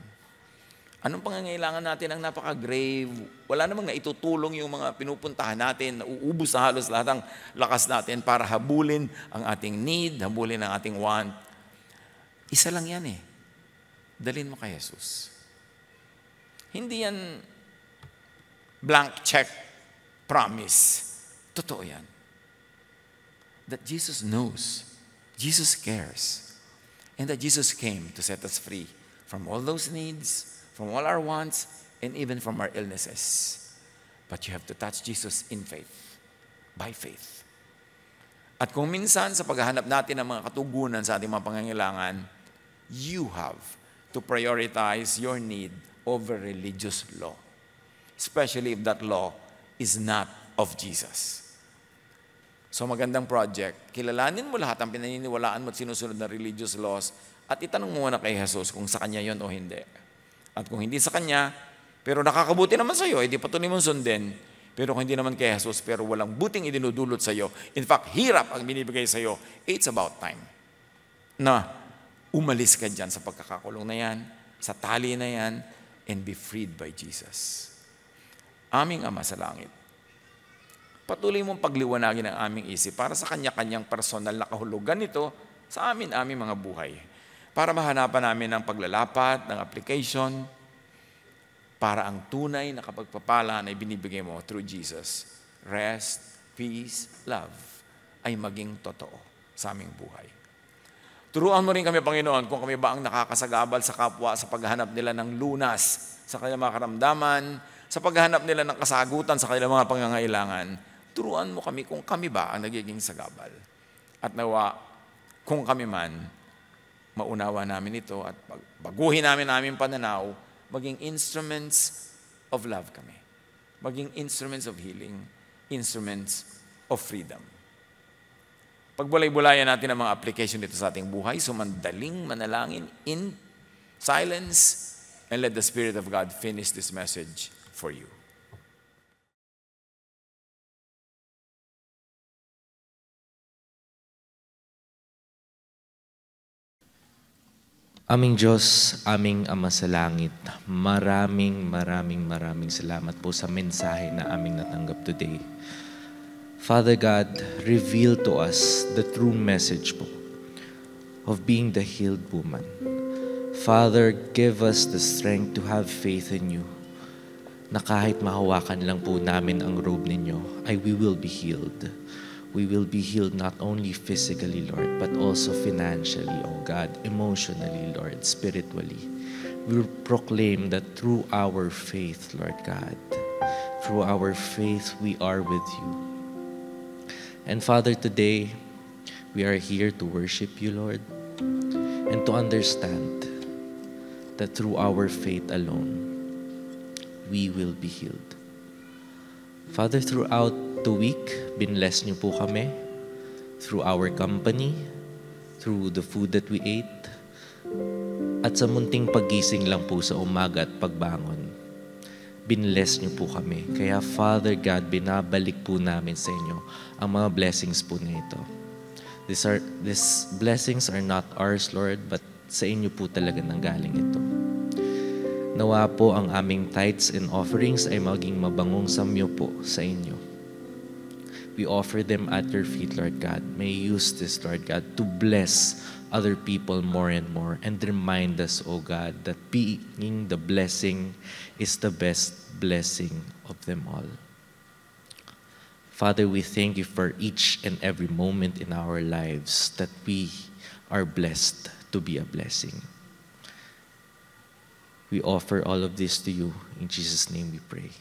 Anong pangangailangan natin ang napaka-grave? Wala namang naitutulong yung mga pinupuntahan natin, nauubos na halos lahat ng lakas natin para habulin ang ating need, habulin ang ating want. Isa lang yan eh. Dalhin mo kay Jesus. Hindi yan blank check promise. Totoo yan. That Jesus knows, Jesus cares, and that Jesus came to set us free from all those needs, from all our wants, and even from our illnesses. But you have to touch Jesus in faith, by faith. At kung minsan sa paghahanap natin ng mga katugunan sa ating mga pangangailangan, you have to prioritize your need over religious law, especially if that law is not of Jesus. So magandang project, kilalanin mo lahat ang pinaniniwalaan mo at sinusunod na religious laws at itanong mo na kay Jesus kung sa Kanya yon o hindi. At kung hindi sa Kanya, pero nakakabuti naman sa iyo, hindi patuloy mong sundin. Pero kung hindi naman kay Jesus, pero walang buting idinudulot sa iyo, in fact, hirap ang binibigay sa iyo, it's about time na umalis ka dyan sa pagkakakulong na yan, sa tali na yan, and be freed by Jesus. Aming Ama sa langit, patuloy mong pagliwanagin ang aming isip para sa kanya-kanyang personal na kahulugan nito sa aming mga buhay. Para mahanapan namin ang paglalapat, ng application, para ang tunay na kapagpapala na ibinibigay mo through Jesus, rest, peace, love, ay maging totoo sa aming buhay. Turuan mo rin kami, Panginoon, kung kami ba ang nakakasagabal sa kapwa sa paghahanap nila ng lunas sa kanilang mga karamdaman, sa paghahanap nila ng kasagutan sa kanilang mga pangangailangan. Turuan mo kami kung kami ba ang nagiging sagabal. At nawa, kung kami man, maunawa namin ito at baguhin namin aming pananaw, maging instruments of love kami. Maging instruments of healing, instruments of freedom. Pagbulay-bulayan natin ang mga application dito sa ating buhay, so mandaling manalangin in silence and let the Spirit of God finish this message for you. Aming Diyos, aming Ama sa langit, maraming salamat po sa mensahe na aming natanggap today. Father God, reveal to us the true message po of being the healed woman. Father, give us the strength to have faith in you, na kahit mahawakan lang po namin ang robe ninyo, we will be healed. We will be healed not only physically, Lord, but also financially, oh God, emotionally, Lord, spiritually. We will proclaim that through our faith, Lord God, through our faith, we are with you. And Father, today, we are here to worship you, Lord, and to understand that through our faith alone, we will be healed. Father, throughout the week, binless niyo po kami through our company, through the food that we ate, at sa munting pagising lang po sa umaga at pagbangon. Binless niyo po kami. Kaya Father God, binabalik po namin sa inyo ang mga blessings po na ito. These blessings are not ours, Lord, but sa inyo po talaga nanggaling ito. Nawa po ang aming tithes and offerings ay maging mabangong samyo po sa inyo. We offer them at your feet, Lord God. May you use this, Lord God, to bless other people more and more and remind us, O God, that being the blessing is the best blessing of them all. Father, we thank you for each and every moment in our lives that we are blessed to be a blessing. We offer all of this to you. In Jesus' name we pray.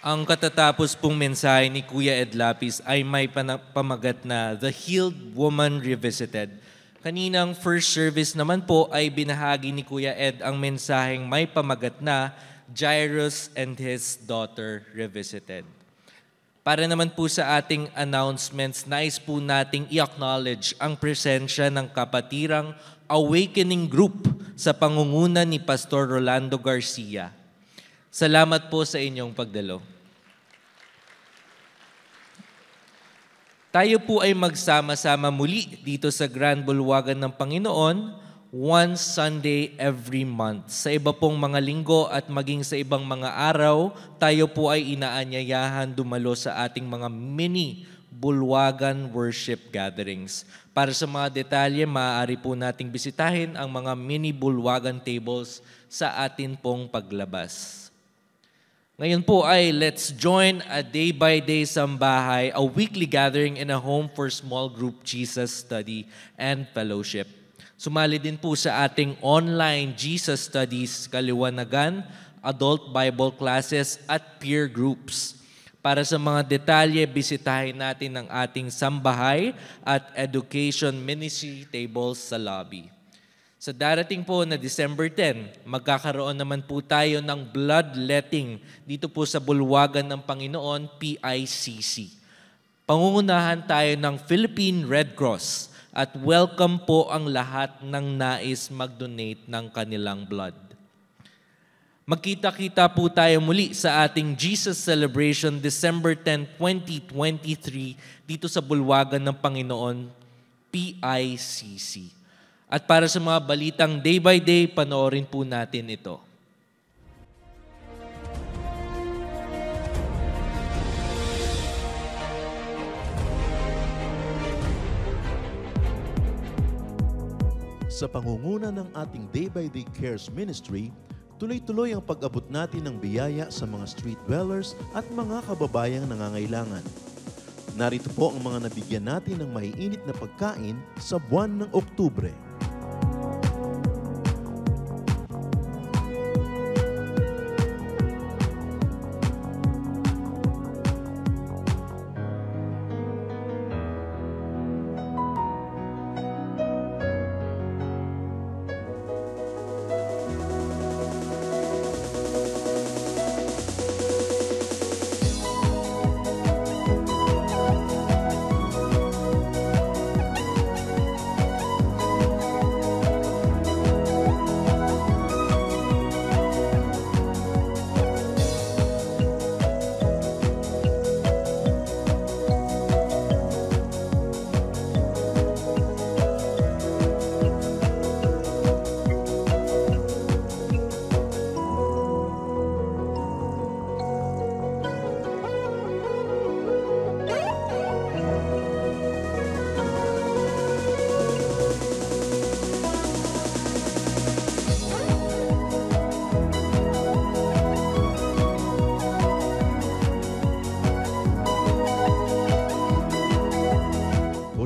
Ang katatapos pong mensahe ni Kuya Ed Lapis ay may pamagat na The Healed Woman Revisited. Kaninang first service naman po ay binahagi ni Kuya Ed ang mensaheng may pamagat na Jairus and His Daughter Revisited. Para naman po sa ating announcements, nais po nating i-acknowledge ang presensya ng Kapatirang Awakening Group sa pangunguna ni Pastor Rolando Garcia. Salamat po sa inyong pagdalo. Tayo po ay magsama-sama muli dito sa Grand Bulwagan ng Panginoon one Sunday every month. Sa iba pong mga linggo at maging sa ibang mga araw, tayo po ay inaanyayahan dumalo sa ating mga mini Bulwagan worship gatherings. Para sa mga detalye, maaari po nating bisitahin ang mga mini Bulwagan tables sa atin pong paglabas. Ngayon po ay let's join a day-by-day sambahay, a weekly gathering in a home for small group Jesus study and fellowship. Sumali din po sa ating online Jesus studies, kaliwanagan, adult Bible classes at peer groups. Para sa mga detalye, bisitahin natin ang ating sambahay at education ministry tables sa lobby. Sa darating po na December 10, magkakaroon naman po tayo ng bloodletting dito po sa Bulwagan ng Panginoon, PICC. Pangungunahan tayo ng Philippine Red Cross at welcome po ang lahat ng nais mag-donate ng kanilang blood. Magkita-kita po tayo muli sa ating Jesus Celebration December 10, 2023 dito sa Bulwagan ng Panginoon, PICC. At para sa mga balitang day by day, panoorin po natin ito. Sa pangunguna ng ating Day by Day Cares Ministry, tuloy-tuloy ang pag-abot natin ng biyaya sa mga street dwellers at mga kababayang nangangailangan. Narito po ang mga nabigyan natin ng maiinit na pagkain sa buwan ng Oktubre.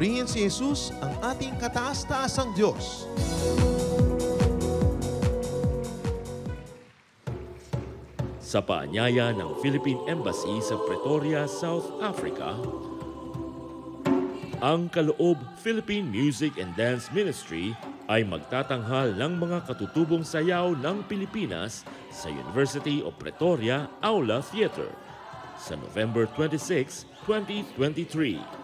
Purihin si Jesus, ang ating kataas-taasang Diyos. Sa paanyaya ng Philippine Embassy sa Pretoria, South Africa, ang Kaloob Philippine Music and Dance Ministry ay magtatanghal ng mga katutubong sayaw ng Pilipinas sa University of Pretoria Aula Theater sa November 26, 2023.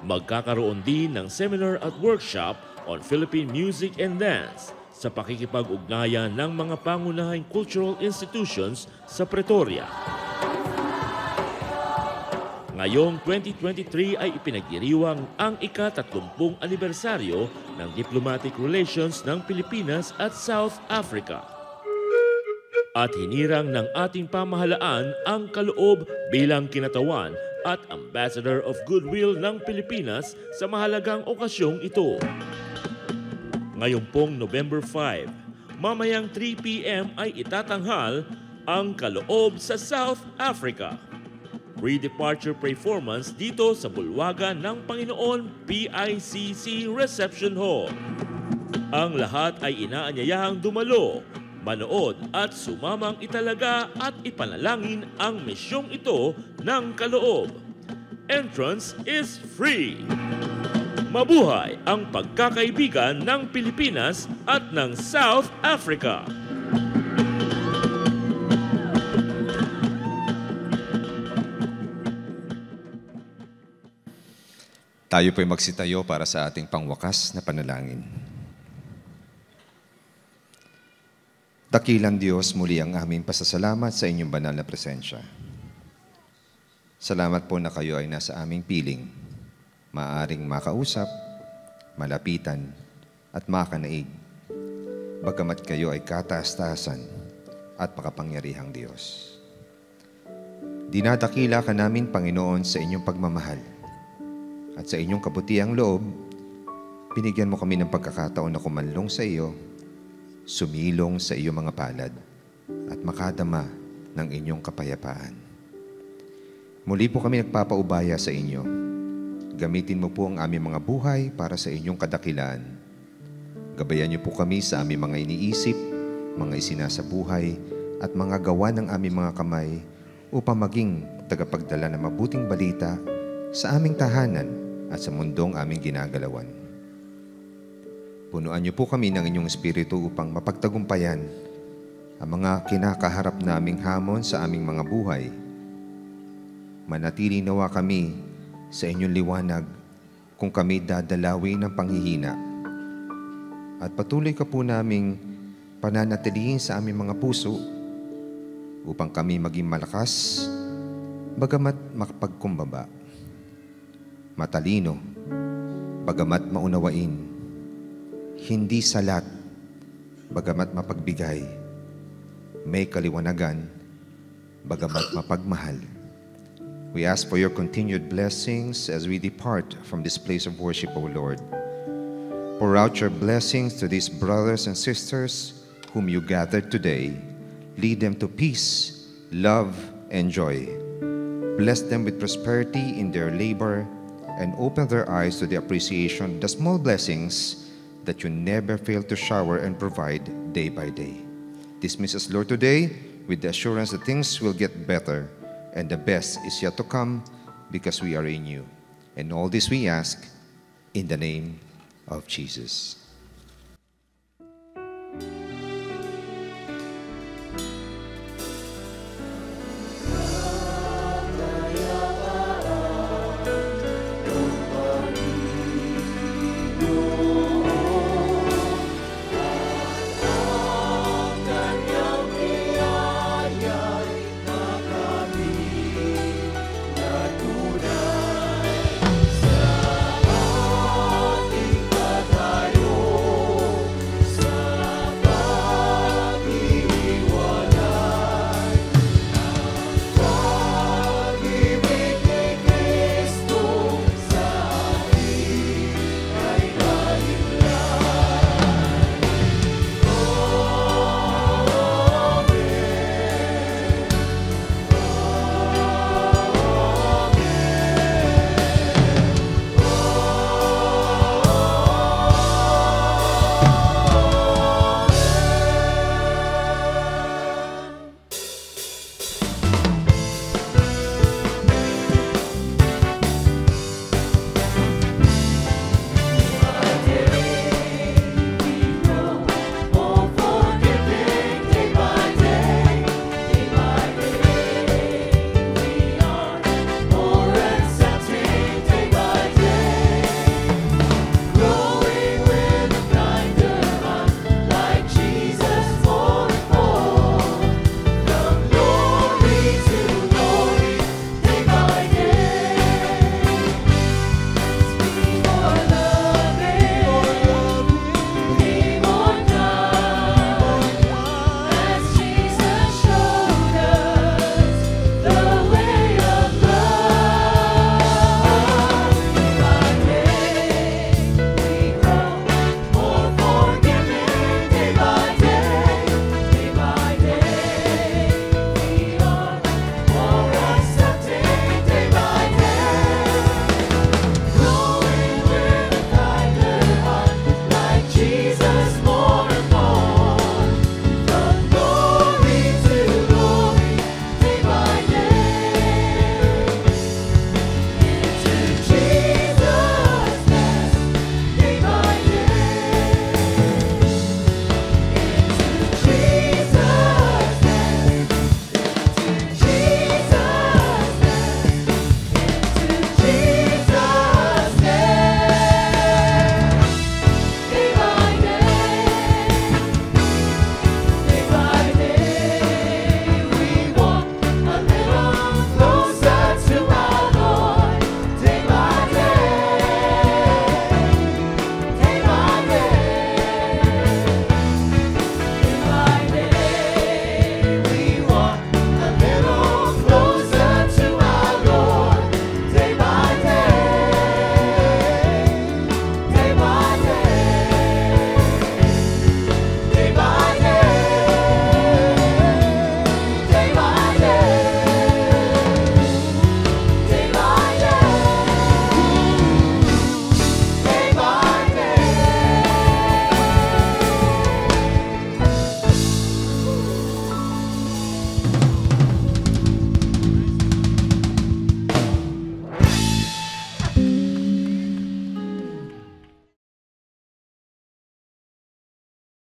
Magkakaroon din ng seminar at workshop on Philippine music and dance sa pakikipag-ugnayan ng mga pangunahing cultural institutions sa Pretoria. Ngayong 2023 ay ipinagdiriwang ang ika-30 anibersaryo ng diplomatic relations ng Pilipinas at South Africa. At hinirang ng ating pamahalaan ang Kaloob bilang kinatawan at Ambassador of Goodwill ng Pilipinas sa mahalagang okasyong ito. Ngayong pong November 5, mamayang 3 p.m. ay itatanghal ang Kaloob sa South Africa. Pre-departure performance dito sa Bulwagan ng Panginoon PICC Reception Hall. Ang lahat ay inaanyayahang dumalo, manood at sumamang italaga at ipanalangin ang misyong ito ng Kaloob. Entrance is free. Mabuhay ang pagkakaibigan ng Pilipinas at ng South Africa. Tayo po'y magsitayo para sa ating pangwakas na panalangin. Dakilang Diyos, muli ang aming pasasalamat sa inyong banal na presensya. Salamat po na kayo ay nasa aming piling, maaaring makausap, malapitan, at makanaig, bagamat kayo ay kataas-taasan at makapangyarihang Diyos. Dinadakila ka namin, Panginoon, sa inyong pagmamahal at sa inyong kabutiang loob. Binigyan mo kami ng pagkakataon na kumanlong sa iyo, sumilong sa iyong mga palad, at makadama ng inyong kapayapaan. Muli po kami nagpapaubaya sa inyo. Gamitin mo po ang aming mga buhay para sa inyong kadakilaan. Gabayan niyo po kami sa aming mga iniisip, mga isinasabuhay, at mga gawa ng aming mga kamay upang maging tagapagdala ng mabuting balita sa aming tahanan at sa mundong aming ginagalawan. Punuan niyo po kami ng inyong espiritu upang mapagtagumpayan ang mga kinakaharap naming hamon sa aming mga buhay. Manatili nawa kami sa inyong liwanag kung kami dadalawin ng panghihina. At patuloy ka po naming pananatilihin sa aming mga puso upang kami maging malakas, bagamat makapagkumbaba. Matalino, bagamat maunawain. Hindi salat, bagamat mapagbigay. May kaliwanagan, bagamat mapagmahal. We ask for your continued blessings as we depart from this place of worship, O Lord. Pour out your blessings to these brothers and sisters whom you gathered today. Lead them to peace, love, and joy. Bless them with prosperity in their labor and open their eyes to the appreciation of the small blessings that you never fail to shower and provide day by day. Dismiss us, Lord, today with the assurance that things will get better and the best is yet to come because we are in you. And all this we ask in the name of Jesus.